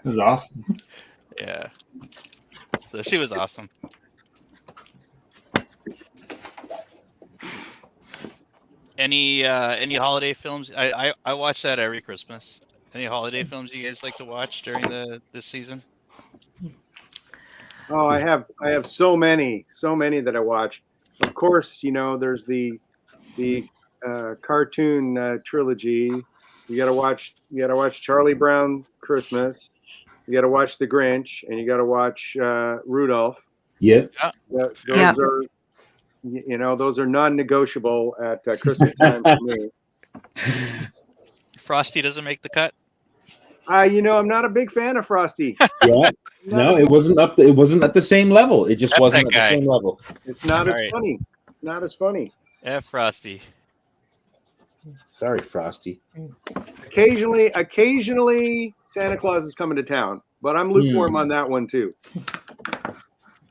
is awesome. Yeah. So she was awesome. Any holiday films? I watch that every Christmas. Any holiday films you guys like to watch during this season? Oh, I have so many that I watch. Of course, there's the cartoon trilogy. You gotta watch Charlie Brown Christmas. You gotta watch The Grinch, and you gotta watch Rudolph. Yeah. Those are non-negotiable at Christmas time for me. Frosty doesn't make the cut. I'm not a big fan of Frosty. Yeah. No, it wasn't up. It wasn't at the same level. It just wasn't at the same level. It's not as funny. It's not as funny. Yeah, Frosty. Sorry, Frosty. Occasionally, Santa Claus is coming to town, but I'm lukewarm on that one too.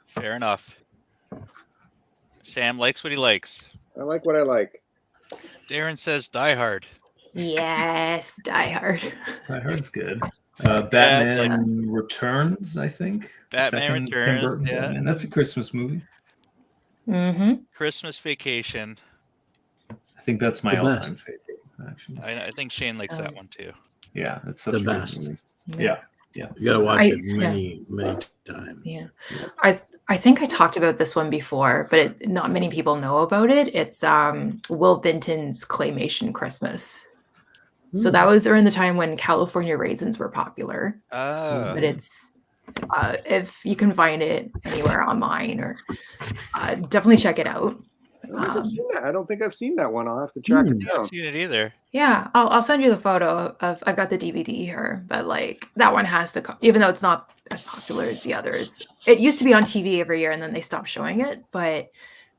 Fair enough. Sam likes what he likes. I like what I like. Darren says Die Hard. Yes, Die Hard. Die Hard's good. Batman Returns, I think. Batman Returns. Tim Burton Yeah, Batman. That's a Christmas movie. Mm-hmm. Christmas Vacation. I think that's my all-time favorite. Actually, I think Shane likes that one too. Yeah, it's such The a best. movie. Yeah. You gotta watch it many times. Yeah. I think I talked about this one before, but not many people know about it. It's Will Vinton's Claymation Christmas. So that was during the time when California raisins were popular. Oh. But it's if you can find it anywhere online, or definitely check it out. I don't think I've seen that one. I'll have to track it down. I haven't seen it either. Yeah, I'll send you the photo of. I've got the DVD here, but like that one has to, even though it's not as popular as the others. It used to be on TV every year, and then they stopped showing it. But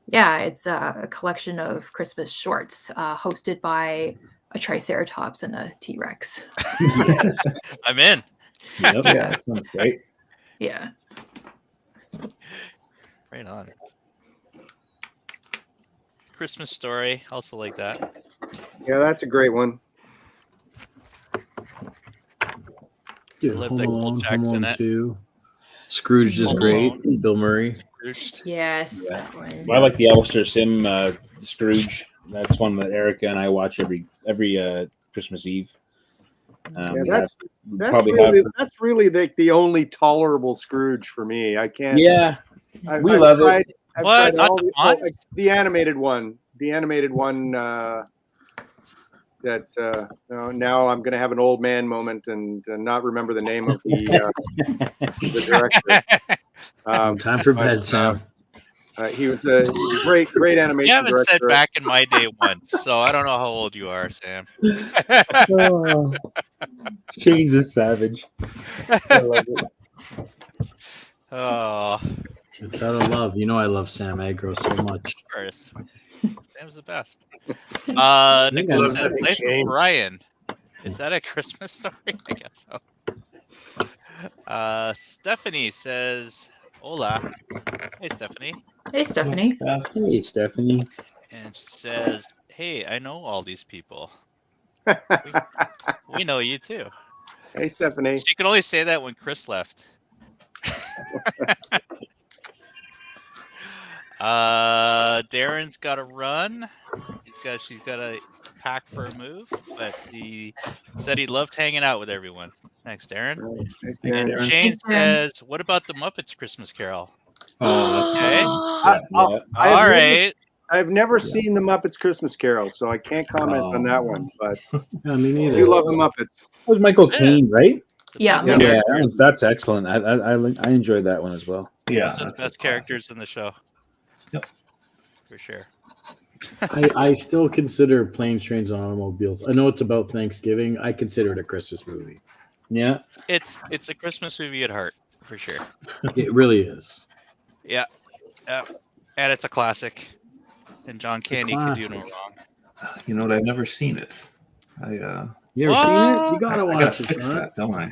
yeah, it's a collection of Christmas shorts hosted by a Triceratops and a T-Rex. Yes. I'm in. Yep. Yeah, that sounds great. Yeah. Right on. Christmas Story, also like that. Yeah, that's a great one. Dude, Lived Home like Cole Alone, Jackson Home Alone in it. 2. Scrooge is Home great. Alone. Bill Murray. Yes. Yeah. That one. Well, I like the Alistair Sim Scrooge. That's one that Erica and I watch every Christmas Eve. Yeah, that's really the only tolerable Scrooge for me. I can't. Yeah, I've love tried, it. I've What? tried all Not the animated one. The animated one that now I'm going to have an old man moment and not remember the name of the director. Time for bed, Sam. He was a great animation You haven't director. said back in my day once, so I don't know how old you are, Sam. Shane's a savage. I love it. Oh, It's out of love. You know I love Sam Agro so much. of course. Sam's the best. Nicholas I says, think nice Shane. one, Brian. Is that a Christmas story? I guess so. Stephanie says, hola. Hey, Stephanie. Hey, Stephanie. Hey, Stephanie. And she says, hey, I know all these people. We know you too. Hey, Stephanie. She could only say that when Chris left. Darren's got to run. She's got to pack for a move, but he said he loved hanging out with everyone. Thanks, Darren. Thanks, And Darren. Shane Thanks, Darren. says, "What about the Muppets Christmas Carol?" Oh, that's Okay. I've never seen the Muppets Christmas Carol, so I can't comment on that one. But Yeah, me I neither. do love the Muppets. That was Michael Caine, right? Yeah. Yeah. Yeah, that's excellent. I enjoyed that one as well. yeah, Those are that's the best characters in the show. Yep. For sure. I still consider Planes, Trains, and Automobiles. I know it's about Thanksgiving. I consider it a Christmas movie. Yeah. It's a Christmas movie at heart, for sure. It really is. Yeah. And it's a classic. And John It's a Candy can do classic. no wrong. You know what? I've never seen it. You ever seen it? You I gotta gotta watch it, fix son. that, don't I?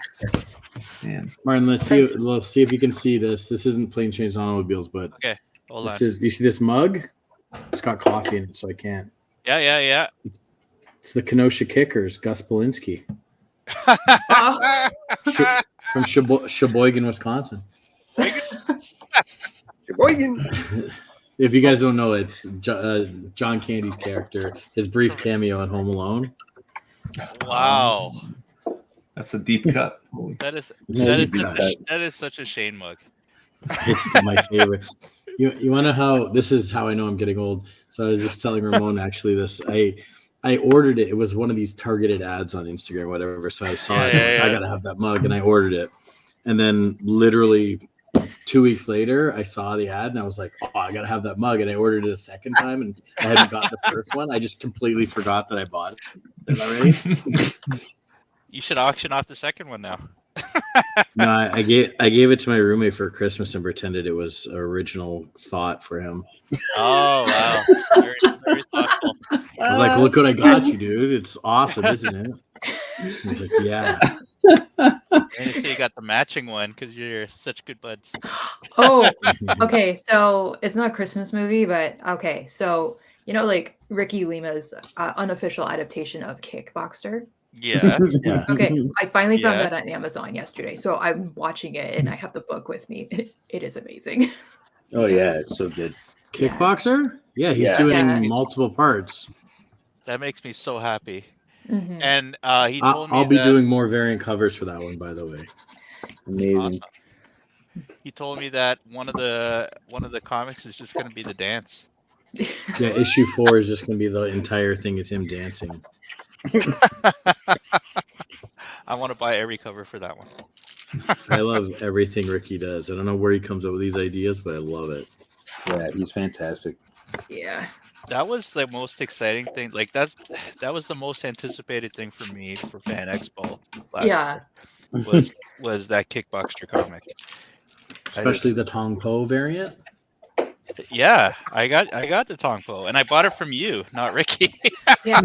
Man, Martin, let's see if you can see this. This isn't Planes, Trains, and Automobiles, but Okay, hold on. this is. Do you see this mug? It's got coffee in it, so I can't. Yeah. It's the Kenosha Kickers, Gus Polinski Oh. from Sheboygan, Wisconsin. If you guys don't know, it's John Candy's character, his brief cameo on Home Alone. Wow. that's a deep cut. That is such a Shane mug. It's my favorite. You want to know how this is how I know I'm getting old? So I was just telling Ramon actually this. I ordered it. It was one of these targeted ads on Instagram, whatever. So I saw it. Yeah. I gotta have that mug, and I ordered it. And then literally 2 weeks later, I saw the ad, and I was like, "Oh, I gotta have that mug." And I ordered it a second time, and I hadn't got the first one. I just completely forgot that I bought it already. You should auction off the second one now. No, I gave it to my roommate for Christmas and pretended it was an original thought for him. Oh wow, very, very thoughtful. I was like, "Look what I got you, dude! It's awesome, isn't it?" He was like, "Yeah." And so you got the matching one because you're such good buds. Oh, okay. So it's not a Christmas movie, but okay. So like Ricky Lima's unofficial adaptation of Kickboxer. Yeah. Yeah. Okay, I finally found Yeah. that on Amazon yesterday, so I'm watching it, and I have the book with me. It is amazing. Oh yeah, it's so good. Kickboxer? Yeah, he's Yeah. doing Yeah. multiple parts. That makes me so happy. Mhm. And he told me I'll be that doing more variant covers for that one, by the way. Amazing. awesome. He told me that one of the comics is just going to be the dance. Yeah, issue 4 is just going to be the entire thing is him dancing. I want to buy every cover for that one. I love everything Ricky does. I don't know where he comes up with these ideas, but I love it. Yeah, he's fantastic. Yeah. That was the most exciting thing. Like that was the most anticipated thing for me for Fan Expo last Yeah. year, was that Kickboxer comic. Especially the Tong Po variant. Yeah, I got the Tongpo, and I bought it from you, not Ricky. Yeah.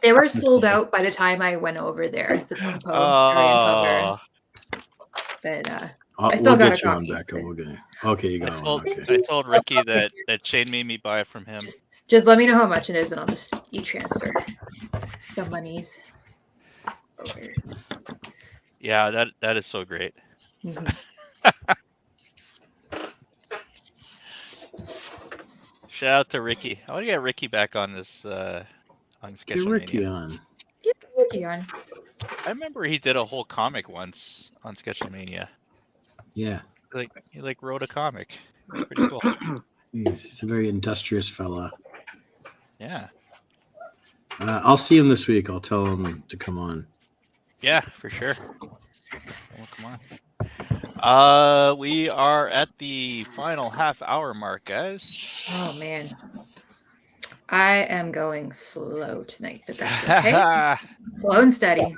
They were sold out by the time I went over there. The Tongpo variant cover. But I still we'll got get a you one, copy. Becca. We'll get you. Okay, you got one. Okay. I told Ricky that Shane made me buy it from him. Just let me know how much it is, and I'll just e-transfer the monies. Over. Yeah, that is so great. Mhm. Shout out to Ricky. I want to get Ricky back on this on Get Ricky Sketchlemania. on. Get Ricky on. I remember he did a whole comic once on Sketchlemania. Yeah. He wrote a comic. It was pretty cool. He's a very industrious fella. Yeah. I'll see him this week. I'll tell him to come on. Yeah, for sure. Well, come on. We are at the final half hour mark, guys. Oh man. I am going slow tonight, but that's okay. Slow and steady.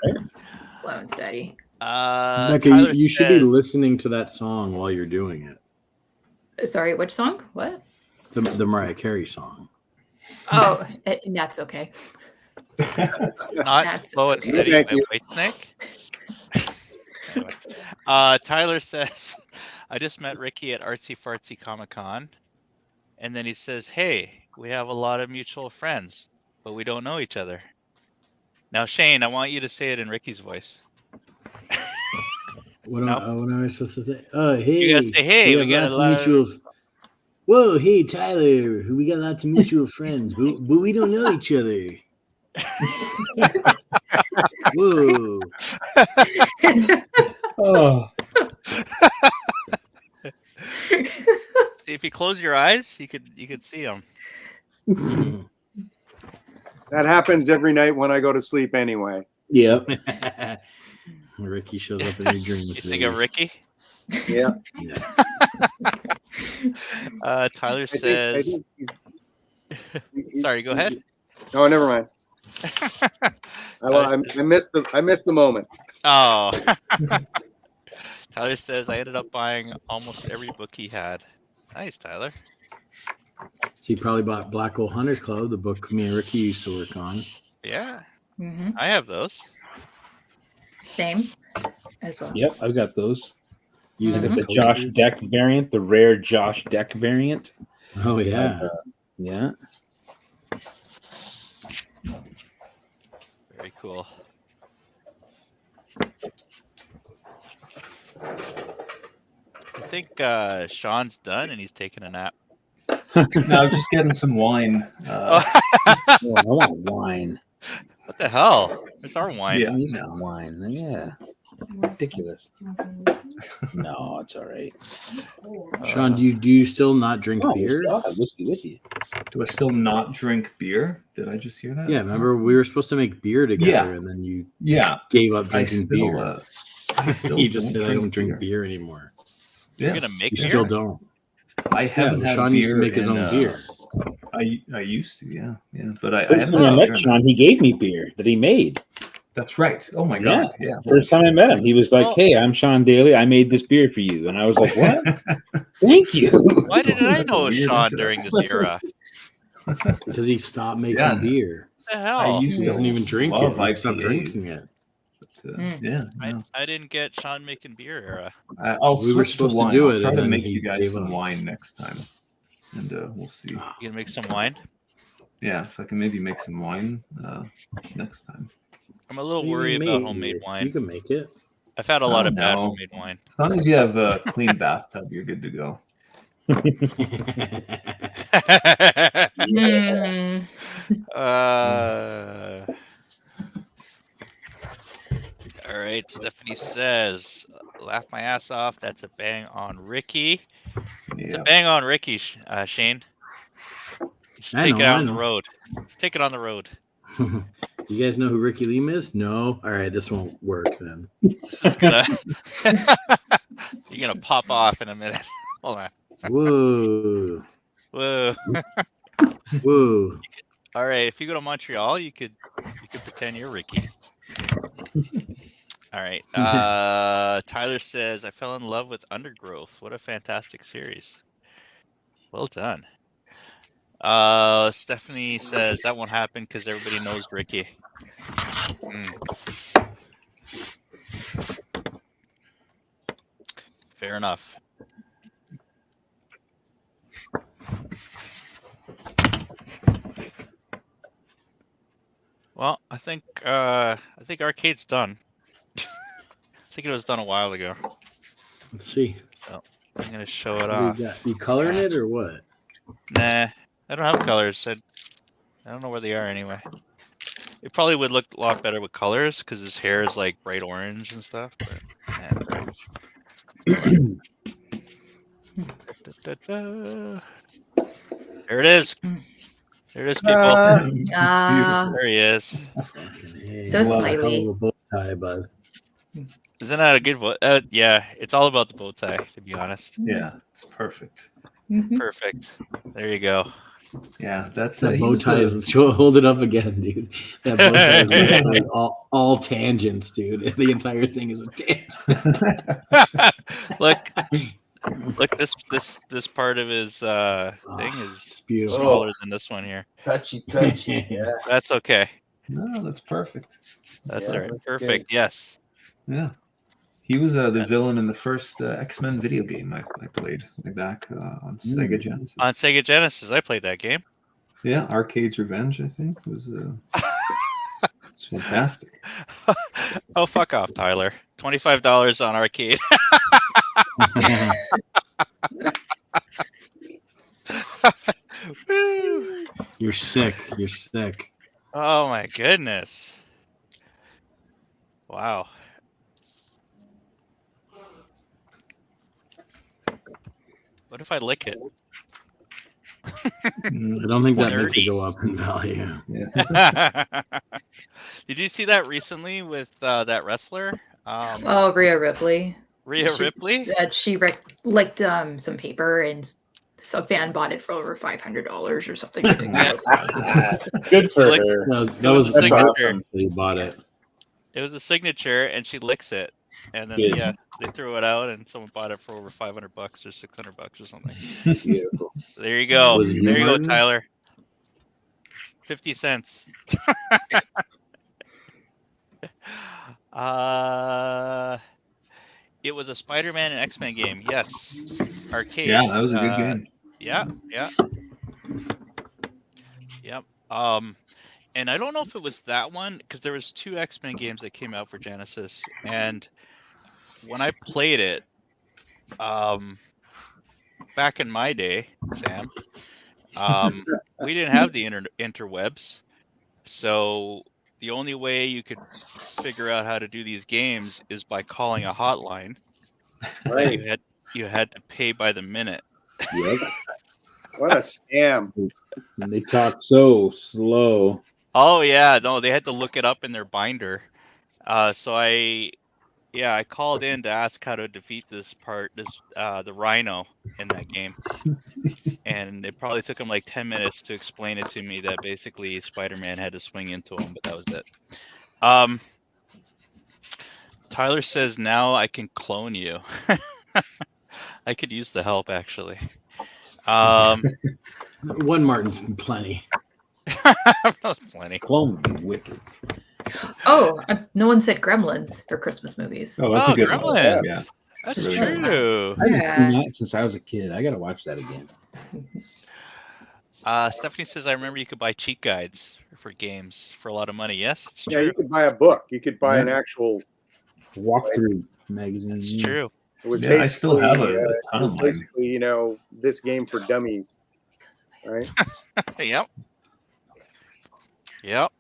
Slow and steady. Becca, Tyler you should be says- listening to that song while you're doing it. Sorry, which song? What? The Mariah Carey song. Oh, that's okay. Not That's slow and okay. steady Thank by you. Whitesnake. Anyway. Tyler says, I just met Ricky at Artsy Fartsy Comic Con, and then he says, hey, we have a lot of mutual friends, but we don't know each other. Now, Shane, I want you to say it in Ricky's voice. What No. am I supposed to say? Oh, hey. You gotta say, hey, we got lots a lot of mutual. Whoa, hey, Tyler. We got lots of mutual friends, but we don't know each other. Whoa. Oh, See, if you close your eyes, you could see them. That happens every night when I go to sleep anyway. yeah. Ricky shows up in your dreams. You think of Ricky? Yeah. Yeah. Tyler I says, think sorry, go ahead. Oh, never mind. I missed the moment. Oh. Tyler says, I ended up buying almost every book he had. Nice, Tyler. So he probably bought Black Hole Hunters Club, the book me and Ricky used to work on. Yeah, Mhm. I have those. Same as well. Yep, I've got those. Using I got the coasters. Josh Deck variant, the rare Josh Deck variant. Oh, yeah. Yeah. Very cool. I think Sean's done and he's taking a nap. No, I was just getting some wine. Oh, I want wine. What the hell? It's our wine. Yeah. I need some wine. Yeah. Ridiculous. No, it's all right. Sean, do you still not drink Oh, beer? I'll have whiskey with you. Do I still not drink beer? Did I just hear that? Yeah, remember we were supposed to make beer together, Yeah. and then you Yeah. gave up I drinking still, beer. I still You just said I don't drink beer anymore. Yeah. You're gonna make You beer? still don't. I haven't Yeah, had Sean beer used to make his in, own beer. I used to, yeah. But I First haven't time I had met beer. Sean, he gave me beer that he made. That's right. Oh my God. Yeah. First time I met him, he was like, "Hey, I'm Sean Daly. I made this beer for you," and I was like, "What? Thank you." Why didn't I That's a know weird Sean during this era? Because he stopped making Yeah. beer. What the I hell? used He to doesn't even drink love it. He stopped IPAs, drinking it. But, yeah. I didn't get Sean making beer era. I'll We were switch to supposed to wine. do I'll it, try and to then make he you guys gave some up. wine next time, and we'll see. You gonna make some wine? Yeah, if I can maybe make some wine next time. I'm a little You worried can about make homemade it. wine. You can make it. I've had a lot of bad No. homemade wine. As long as you have a clean bathtub, you're good to go. Mm. All right, Stephanie says, laugh my ass off. That's a bang on Ricky. It's a bang on Ricky, Shane. You should take it out on the road. Take it on the road. You guys know who Ricky Leem is? No? All right, this won't work then. This is gonna... You're gonna pop off in a minute. Hold on. Whoa. Whoa. Whoa. All right, if you go to Montreal, you could pretend you're Ricky. All right. Tyler says, I fell in love with Undergrowth. What a fantastic series. Well done. Stephanie says that won't happen because everybody knows Ricky. Fair enough. Well, I think Arcade's done. I think it was done a while ago. Let's see. So I'm gonna show it What off. do you got? You coloring it or what? Nah, I don't have colors. I don't know where they are anyway. It probably would look a lot better with colors because his hair is like bright orange and stuff. But, There it is. There it is, people. There he is. So smiley. Bow tie, bud. Isn't that a good vote? Yeah, it's all about the bow tie, to be honest. Yeah, it's perfect. Perfect. There you go. Yeah, that bow tie is. Hold it up again, dude. That bow tie is like all tangents, dude. The entire thing is a tangent. Look, this part of his thing is beautiful. smaller than this one here. Touchy. Yeah. That's okay. No, that's perfect. That's all right. that's Perfect. good. Yes. Yeah. He was the villain in the first X-Men video game I played way back on Sega Genesis. On Sega Genesis, I played that game. Yeah, Arcade's Revenge, I think, was it's fantastic. Oh, fuck off, Tyler. $25 on Arcade. You're sick. You're sick. Oh my goodness. Wow. What if I lick it? I don't think that makes it go up in value. Yeah. Did you see that recently with that wrestler? Rhea Ripley. Ripley? That she licked some paper and some fan bought it for over $500 or something ridiculous. Good for Like, her. That was a signature. awesome. He bought it. It was a signature, and she licks it, and then Good. they threw it out, and someone bought it for over $500 or $600 or something. Beautiful. There you go. Was it There you go, Martin? Tyler. 50 cents. It was a Spider-Man and X-Men game. Yes. Arcade. Yeah, that was a good game. Yeah. Yep. And I don't know if it was that one because there was 2 X-Men games that came out for Genesis, and when I played it, back in my day, Sam, we didn't have the interwebs, so the only way you could figure out how to do these games is by calling a hotline. Right. You had to pay by the minute. Yep. What a scam. And they talk so slow. Oh yeah, no, they had to look it up in their binder. So I called in to ask how to defeat the Rhino in that game, and it probably took them like 10 minutes to explain it to me that basically Spider-Man had to swing into him, but that was it. Tyler says now I can clone you. I could use the help actually. One Martin's plenty. Plenty. Clone would be wicked. Oh, no one said Gremlins for Christmas movies. Oh, that's a good Gremlins. one. Yeah. That's Really good. true. I haven't Yeah. seen that since I was a kid. I gotta watch that again. Stephanie says I remember you could buy cheat guides for games for a lot of money. Yes, it's true. Yeah, you could buy a book. You could buy an actual walkthrough magazine. It's true. It was I still have a ton of mine. basically, you know, this game for dummies, right? Yep. Yep.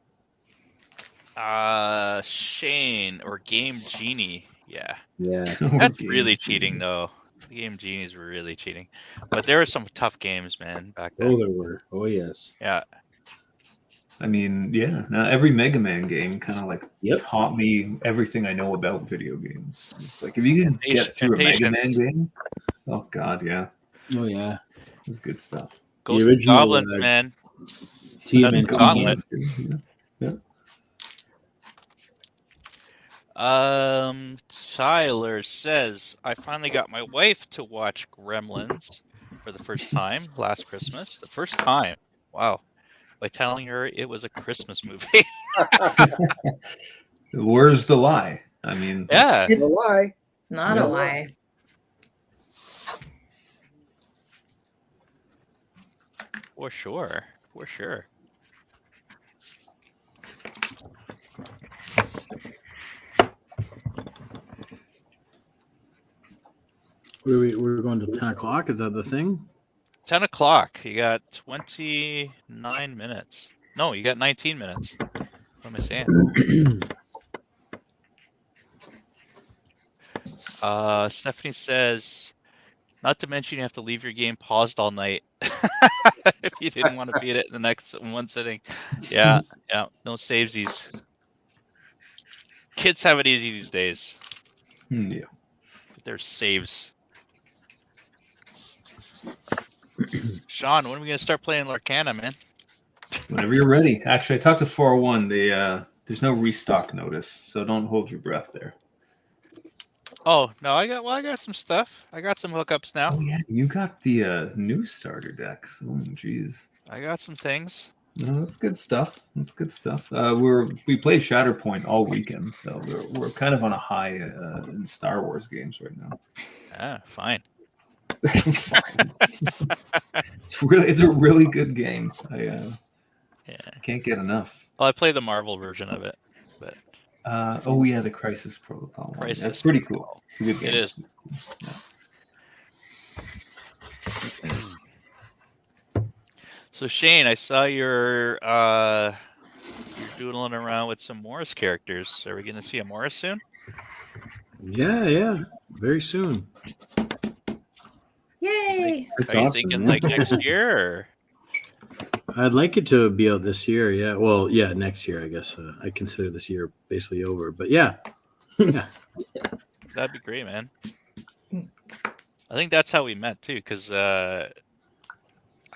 Shane or Game Genie. Yeah. Yeah. That's really cheating though. The Game Genies were really cheating. But there were some tough games, man, back then. Oh, there were. Oh, yes. Yeah. I mean, yeah. Now every Mega Man game kind of like taught me everything I know about video games. It's like if you can get through a Mega Man game, oh god, yeah. Oh yeah. It was good stuff. Ghost of Goblins, man. TMNT Gauntlet. Yeah. Tyler says I finally got my wife to watch Gremlins for the first time last Christmas. The first time. Wow. By telling her it was a Christmas movie. Where's the lie? I mean, yeah. It's a lie. Not a lie. For sure. For sure. We're going to 10 o'clock. Is that the thing? 10 o'clock. You got 29 minutes. No, you got 19 minutes. What am I saying? Stephanie says, not to mention you have to leave your game paused all night if you didn't want to beat it in the next one sitting. Yeah, yeah. No savesies. Kids have it easy these days. Yeah. There's saves. Sean, when are we gonna start playing Lorcana, man? Whenever you're ready. Actually, I talked to 401. There's no restock notice, so don't hold your breath there. Oh no, I got some stuff. I got some hookups now. Oh yeah, you got the new starter decks. Oh jeez. I got some things. No, that's good stuff. That's good stuff. We played Shatterpoint all weekend, so we're kind of on a high in Star Wars games right now. Ah, fine. It's a really good game. I can't get enough. Well, I play the Marvel version of it, but oh yeah, the Crisis Protocol. Crisis That's pretty cool. It's a good game. it is. Yeah. So Shane, I saw you're doodling around with some Morris characters. Are we going to see a Morris soon? Yeah. Very soon. Yay! That's Are you awesome, thinking man. like next year? Or? I'd like it to be out this year. Yeah. Well, yeah, next year, I guess. I consider this year basically over. But yeah. Yeah. That'd be great, man. I think that's how we met too, because I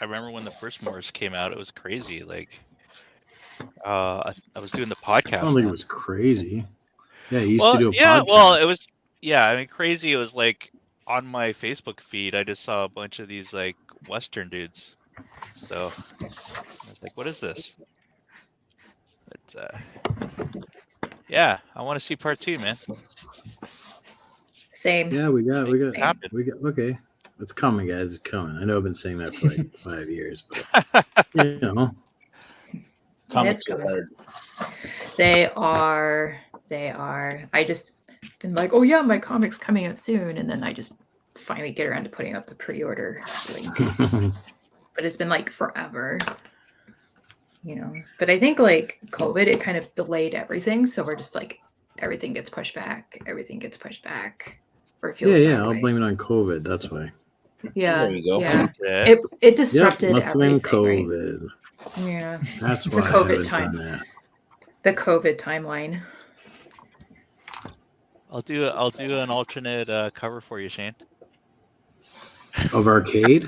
remember when the first Morris came out, it was crazy. Like, I was doing the podcast. I don't think it was crazy. Yeah, you used to do a yeah, podcast. well, it was. Yeah, I mean, crazy. It was like on my Facebook feed, I just saw a bunch of these like Western dudes. So I was like, "What is this?" But yeah, I want to see part 2, man. Same. Yeah, we got. happen. Okay. It's coming, guys. It's coming. I know I've been saying that for like 5 years, but you know. Comics It's are coming. hard. They are. I just been like, oh yeah, my comic's coming out soon, and then I just finally get around to putting up the pre-order link. But it's been like forever, you know. But I think like COVID, it kind of delayed everything, so we're just like everything gets pushed back. Or it feels Yeah. that I'll way. blame it on COVID. That's why. Yeah, There you go. yeah. Yeah. It disrupted Must have been everything. Right? COVID. Yeah, That's The why I COVID haven't time. done that. the COVID timeline. I'll do an alternate cover for you, Shane. Of Arcade?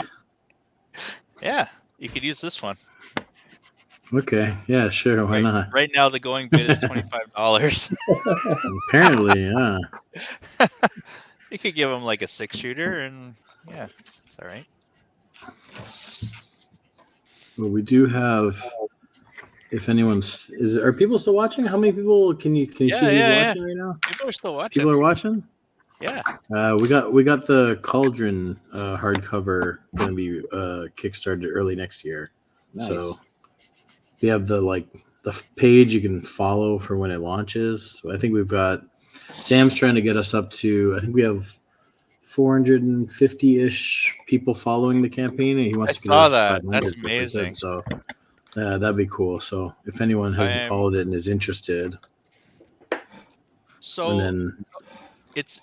Yeah, you could use this one. Okay. Yeah, sure. Why not? Right now, the going bid is $25. Apparently, yeah. You could give him like a 6-shooter, and yeah, it's all right. Well, we do have. If anyone's are people still watching? How many people can you see who's watching right now? People are still watching. People are watching. Yeah. We got the Cauldron hardcover going to be kickstarted early next year. Nice. So we have the page you can follow for when it launches. I think we've got Sam's trying to get us up to. I think we have 450-ish people following the campaign, and he wants to get saw up to that. 500. That's amazing. So that'd be cool. So if anyone hasn't followed it and is interested, so and then it's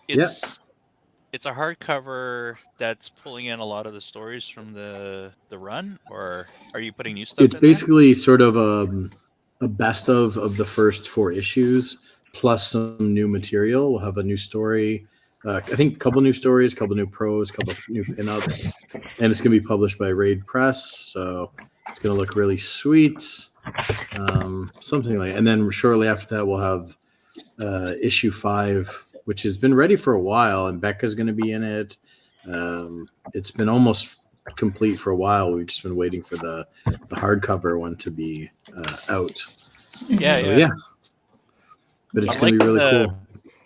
a hardcover that's pulling in a lot of the stories from the run, or are you putting new stuff? It's basically sort of a best of the first 4 issues plus some new material. We'll have a new story. I think a couple new stories, a couple new prose, a couple new pinups, and it's going to be published by Raid Press. So it's going to look really sweet. Something like, and then shortly after that, we'll have issue 5, which has been ready for a while, and Becca's going to be in it. It's been almost complete for a while. We've just been waiting for the hardcover one to be out. Yeah. But it's going to be really cool.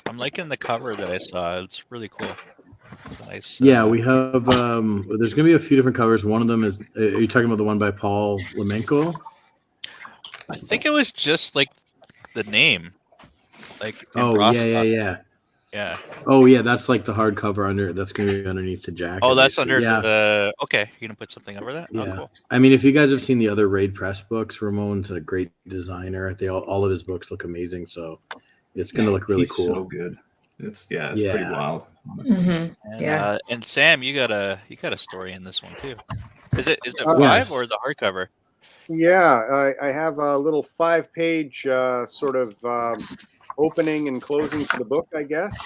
I'm liking the cover that I saw. It's really cool. Nice. Yeah, we have. There's going to be a few different covers. One of them is. Are you talking about the one by Paul Lemenko? I think it was just like the name. Like. Oh yeah. Yeah. Oh yeah, that's like the hardcover under. That's going to be underneath the jacket. Oh, that's basically. under the. Okay, you're gonna put something over that. Yeah. Oh, cool. I mean, if you guys have seen the other Raid Press books, Ramon's a great designer. All of his books look amazing. So it's going to look really cool. So good. It's pretty wild. Mm-hmm. And Sam, you got a story in this one too. Is it 5 or the hardcover? Yeah, I have a little 5-page sort of opening and closing to the book, I guess.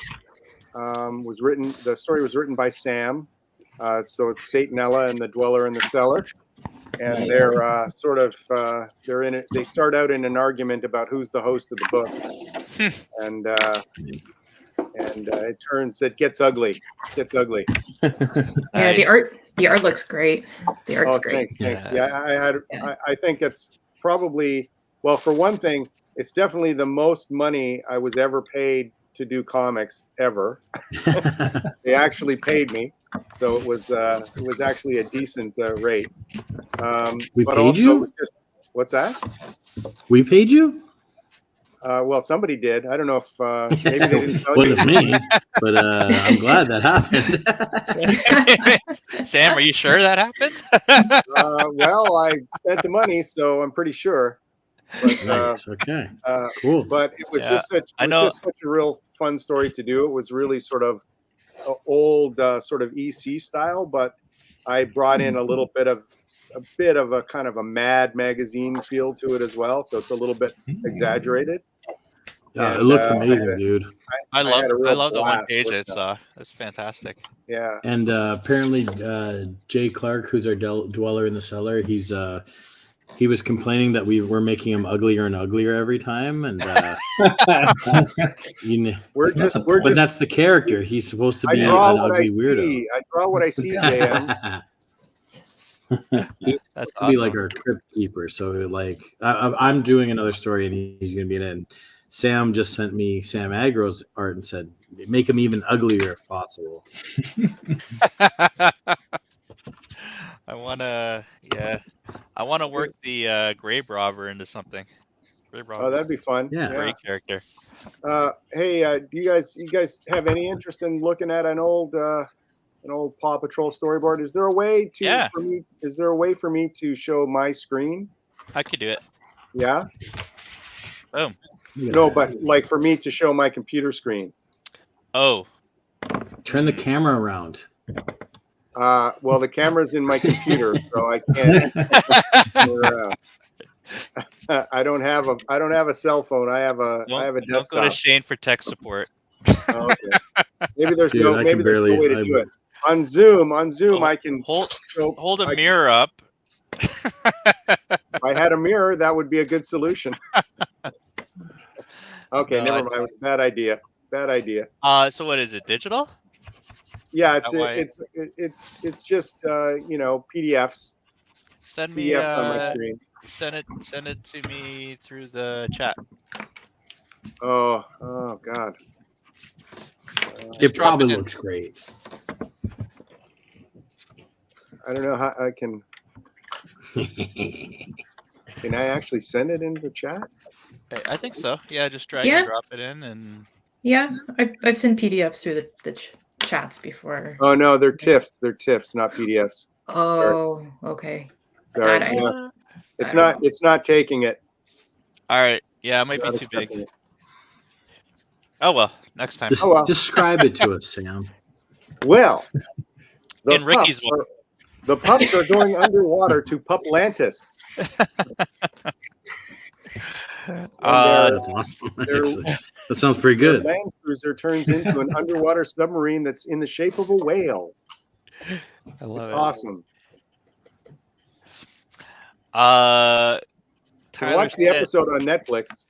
The story was written by Sam. So it's Satanella and the Dweller in the Cellar. And they're they're in it. They start out in an argument about who's the host of the book. And it gets ugly. Yeah, the art looks great. The art's great. Thanks. Yeah, I think it's probably, well, for one thing, it's definitely the most money I was ever paid to do comics ever. They actually paid me, so it was actually a decent rate. We paid you? What's that? We paid you? Well, somebody did. I don't know if maybe they didn't tell you. Wasn't me, but I'm glad that happened. Sam, are you sure that happened? Well, I spent the money, so I'm pretty sure. But, nice. Okay. Cool. But it was just such a real fun story to do. It was really sort of old, sort of EC style, but I brought in a bit of a kind of a Mad magazine feel to it as well. So it's a little bit exaggerated. Yeah, it looks amazing, dude. I love the one page I saw. That's fantastic. Yeah. And apparently, Jay Clark, who's our Dweller in the Cellar, he was complaining that we were making him uglier and uglier every time, and but that's the character. He's supposed to be an ugly weirdo. I draw what I see, JM. He's supposed to be like our crypt keeper. So like, I'm doing another story, and he's going to be in it. And Sam just sent me Sam Agro's art and said, make him even uglier if possible. I want to work the Grey Robber into something. Oh, that'd be fun. Yeah. Great character. Hey, do you guys have any interest in looking at an old Paw Patrol storyboard? Is there a way for me to show my screen? I could do it. Yeah. Boom. No, but like for me to show my computer screen. Oh. Turn the camera around. Well, the camera's in my computer, so I can't. I don't have a cell phone. I have a desktop. Don't go to Shane for tech support. Okay. Maybe there's no way to do it on Zoom. I can hold a mirror up If I had a mirror, that would be a good solution. Okay, never mind. It was a bad idea. Bad idea. So what is it? Digital? Yeah, it's just PDFs. Send me PDFs on my screen. Send it to me through the chat. Oh God. It probably looks great. I don't know how I can. Can I actually send it into the chat? I think so. Yeah, just drag and drop it in, and yeah, I've sent PDFs through the chats before. Oh no, they're TIFFs. They're TIFFs, not PDFs. Oh, okay. Sorry. Yeah. It's not taking it. All right. Yeah, it might be too big. Oh well, next time. Describe it to us, Sam. Well, the pups are going underwater to Puplantis. That's awesome. That sounds pretty good. Their land cruiser turns into an underwater submarine that's in the shape of a whale. I love it. Awesome. Watch the episode on Netflix.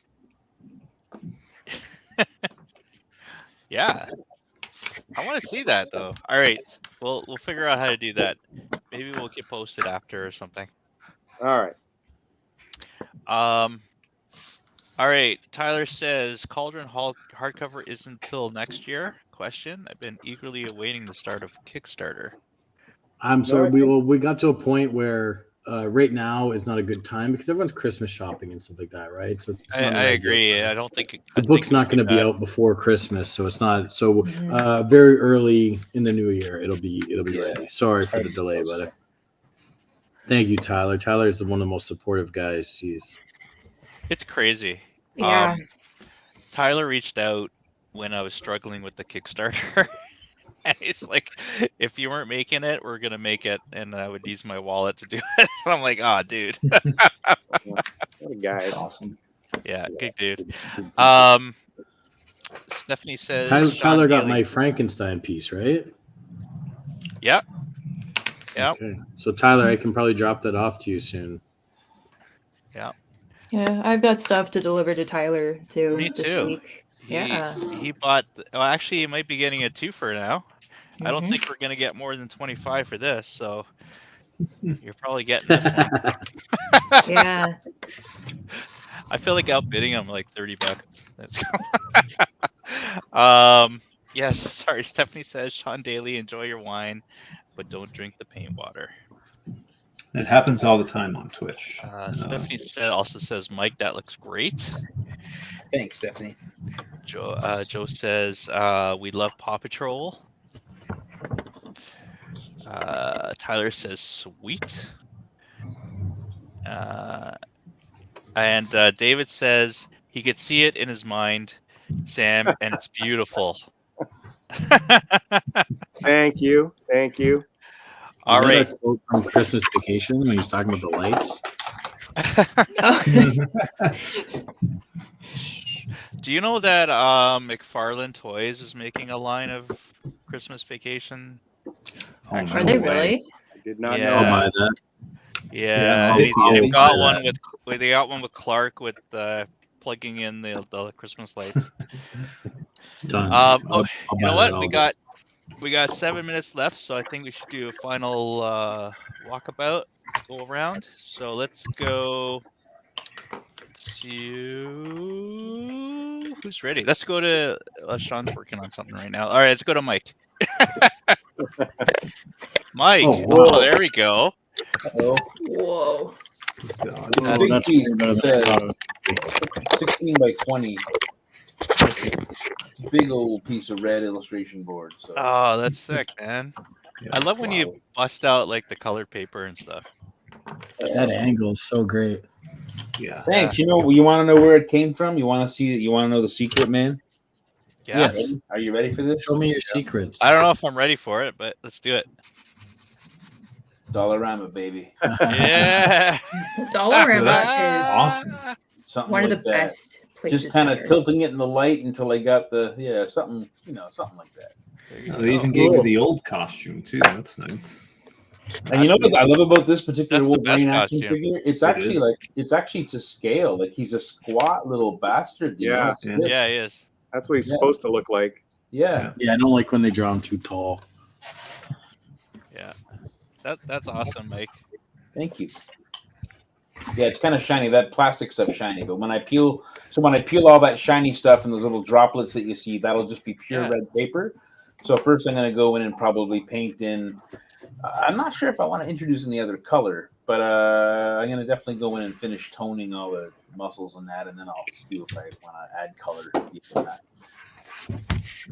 Yeah, I want to see that though. All right, we'll figure out how to do that. Maybe we'll get posted after or something. All right. All right. Tyler says Cauldron hardcover isn't until next year. Question. I've been eagerly awaiting the start of Kickstarter. I'm sorry. We got to a point where right now is not a good time because everyone's Christmas shopping and stuff like that, right? So I agree. I don't think the book's not going to be out before Christmas, so it's not. So very early in the new year, it'll be ready. Sorry for the delay, but thank you, Tyler. Tyler is one of the most supportive guys. Jeez, it's crazy. Yeah. Tyler reached out when I was struggling with the Kickstarter. And he's like, if you weren't making it, we're going to make it. And I would use my wallet to do it. And I'm like, oh, dude. What a guy. Awesome. Yeah, good dude. Stephanie says. Tyler got my Frankenstein piece, right? Yep. Yep. Okay. So, Tyler, I can probably drop that off to you soon. Yeah. Yeah, I've got stuff to deliver to Tyler too. Me this too. week. He bought. Well, actually, he might be getting a 2 for now. I don't think we're gonna get more than 25 for this, so you're probably getting this one. Yeah. I feel like outbidding him like $30. Let's go. Yes. Sorry. Stephanie says, Sean Daly, enjoy your wine, but don't drink the paint water. It happens all the time on Twitch. Stephanie also says, Mike, that looks great. Thanks, Stephanie. Joe says, we love Paw Patrol. Tyler says, sweet. And David says he could see it in his mind, Sam, and it's beautiful. Thank you. Thank you. All right. From Christmas Vacation when he's talking about the lights. Do you know that McFarlane Toys is making a line of Christmas Vacation? Are they really? I did not know about that. Yeah, they've got one with they got one with Clark with plugging in the Christmas lights. Done. You know what? We got 7 minutes left, so I think we should do a final walkabout, go around. So let's go to who's ready? Let's go to Sean's working on something right now. All right, let's go to Mike. Mike. Oh, there we go. Whoa. Big piece says 16 by 20. It's a big old piece of red illustration board. So. Oh, that's sick, man. Yeah, I love when you bust out like the colored paper and stuff. That angle is so great. Yeah. Thanks. You know, you want to know where it came from? You want to see it? You want to know the secret, man? Yeah. Yes. Are you ready for this? Show me your secrets. I don't know if I'm ready for it, but let's do it. Dollarama, baby. Yeah. Dollarama is awesome. Something one of like the best places. Just kind of tilting it in the light until I got the something like that. They even gave you the old costume too. That's nice. And you know what I love about this particular That's the best Wolverine action costume. figure? It's actually to scale. Like he's a squat little bastard. You know? Yeah. It's good. Yeah, he is. That's what he's supposed to look like. Yeah. Yeah, I don't like when they draw him too tall. Yeah. That's awesome, Mike. Thank you. Yeah, it's kind of shiny. That plastic stuff's shiny, but when I peel all that shiny stuff and those little droplets that you see, that'll just be pure red paper. So first, I'm going to go in and probably paint in. I'm not sure if I want to introduce any other color, but I'm going to definitely go in and finish toning all the muscles and that, and then I'll see if I want to add color.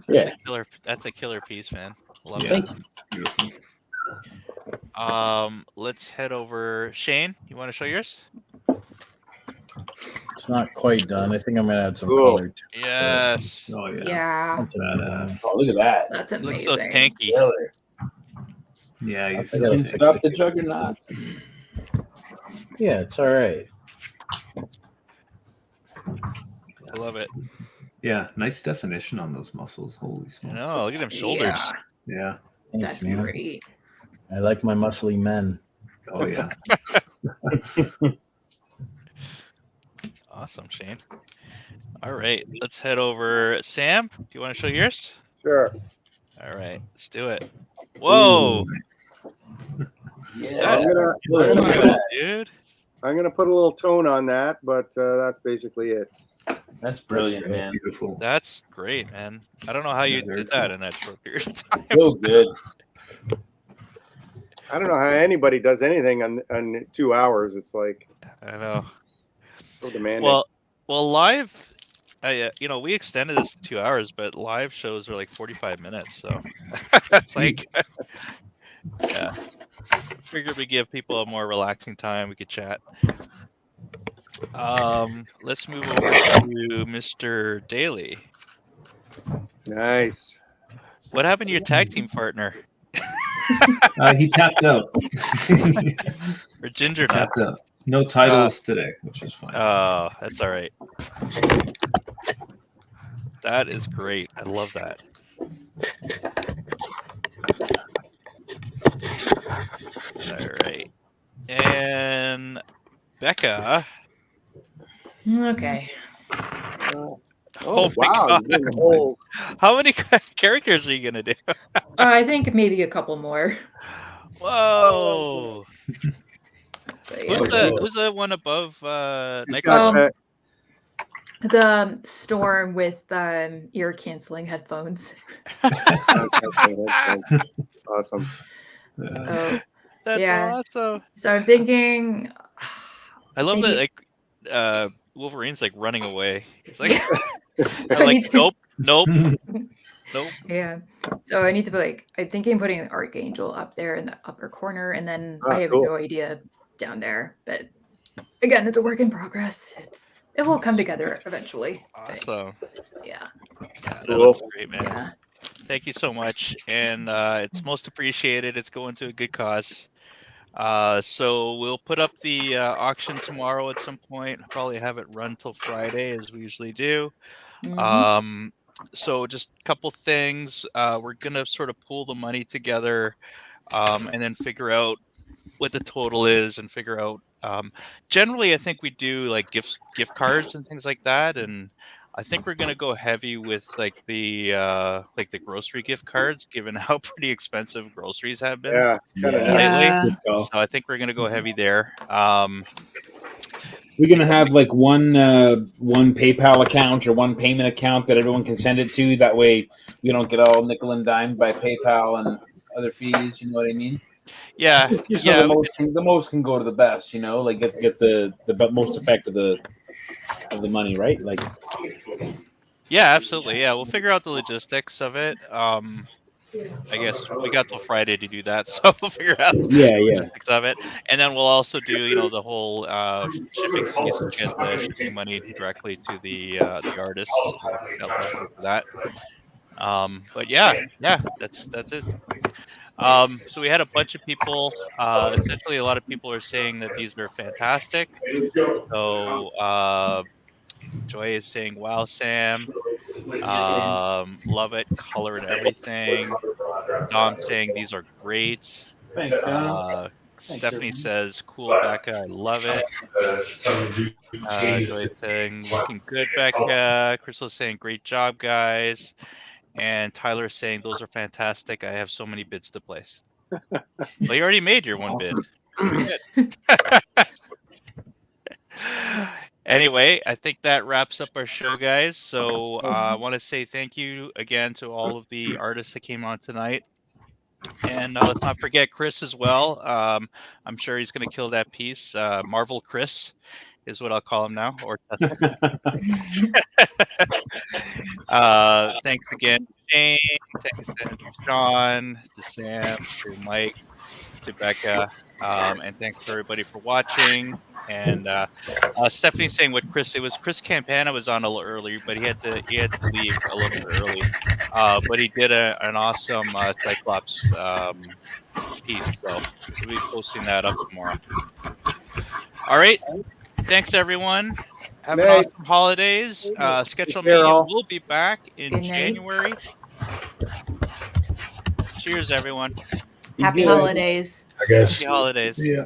Yeah, That's a killer piece, man. Love it. Let's head over. Shane, you want to show yours? It's not quite done. I think I'm gonna add some color to it. Yes. Oh yeah. Yeah. Oh, look at that. That's Looks amazing. so tanky. Yeah, I gotta stop the juggernaut. Yeah, it's all right. I love it. Yeah, nice definition on those muscles. Holy smokes. No, look at them shoulders. Yeah. Thanks, That's man. great. I like my muscly men. Oh yeah. Awesome, Shane. All right, let's head over. Sam, do you want to show yours? Sure. All right, let's do it. Whoa. Yeah. I'm gonna put a little tone on that, but that's basically it. That's brilliant, man. Beautiful. That's great, man. I don't know how you did that in that short period of time. So good. I don't know how anybody does anything on 2 hours. It's like, I know. so demanding. Well, live. We extended this to 2 hours, but live shows are like 45 minutes. So it's like, yeah. Figured we give people a more relaxing time. We could chat. Let's move over to Mr. Daly. Nice. What happened to your tag team partner? He tapped out. Or Ginger tapped out. No titles today, which is fine. Oh, that's all right. That is great. I love that. All right. And Becca. Okay. Oh wow. my God. How many characters are you going to do? I think maybe a couple more. Whoa. Yeah. Who's the one above the Storm with ear canceling headphones. Awesome. Oh, That's awesome. So I'm thinking. I love maybe... that. Like Wolverine's like running away. It's like, so like nope. Yeah. So I need to put I'm thinking putting an Archangel up there in the upper corner, and then I have no idea down there. But again, it's a work in progress. It will come together eventually. Awesome. Yeah. That looks great, man. Yeah. Thank you so much, and it's most appreciated. It's going to a good cause. So we'll put up the auction tomorrow at some point. Probably have it run till Friday, as we usually do. Mm-hmm. So just a couple things. We're gonna sort of pull the money together, and then figure out what the total is, and figure out. Generally, I think we do like gift cards and things like that, and I think we're gonna go heavy with like the grocery gift cards, given how pretty expensive groceries have been lately. So I think we're gonna go heavy there. We're gonna have like one PayPal account or one payment account that everyone can send it to. That way, we don't get all nickel and dimed by PayPal and other fees. You know what I mean? Yeah. So the most can go to the best. You know, like get the most effect of the money, right? Like. Yeah, absolutely. Yeah, we'll figure out the logistics of it. I guess we got till Friday to do that, so we'll figure out the logistics of it, and then we'll also do the whole shipping piece, get the shipping money directly to the artists. For that. But yeah, that's it. So we had a bunch of people. Essentially, a lot of people are saying that these are fantastic. So Joy is saying, "Wow, Sam, love it, color and everything." Dom saying these are great. Stephanie says, "Cool, Becca. I love it." Joy saying, "Looking good, Becca." Crystal saying, "Great job, guys." And Tyler saying, "Those are fantastic. I have so many bids to place." Well, you already made your one bid. Anyway, I think that wraps up our show, guys. So I want to say thank you again to all of the artists that came on tonight. And let's not forget Chris as well. I'm sure he's going to kill that piece. Marvel Chris is what I'll call him now. Or thanks again, Shane. Thanks to Sean, to Sam, to Mike, to Becca, and thanks for everybody for watching. And Stephanie saying what Chris, it was Chris Campana was on a little earlier, but he had to leave a little bit early. But he did an awesome Cyclops piece, so we'll be posting that up tomorrow. All right, thanks everyone. Have an awesome holidays. Sketchlemania will be back in January. Cheers, everyone. Happy holidays. I guess. Happy holidays. Yeah.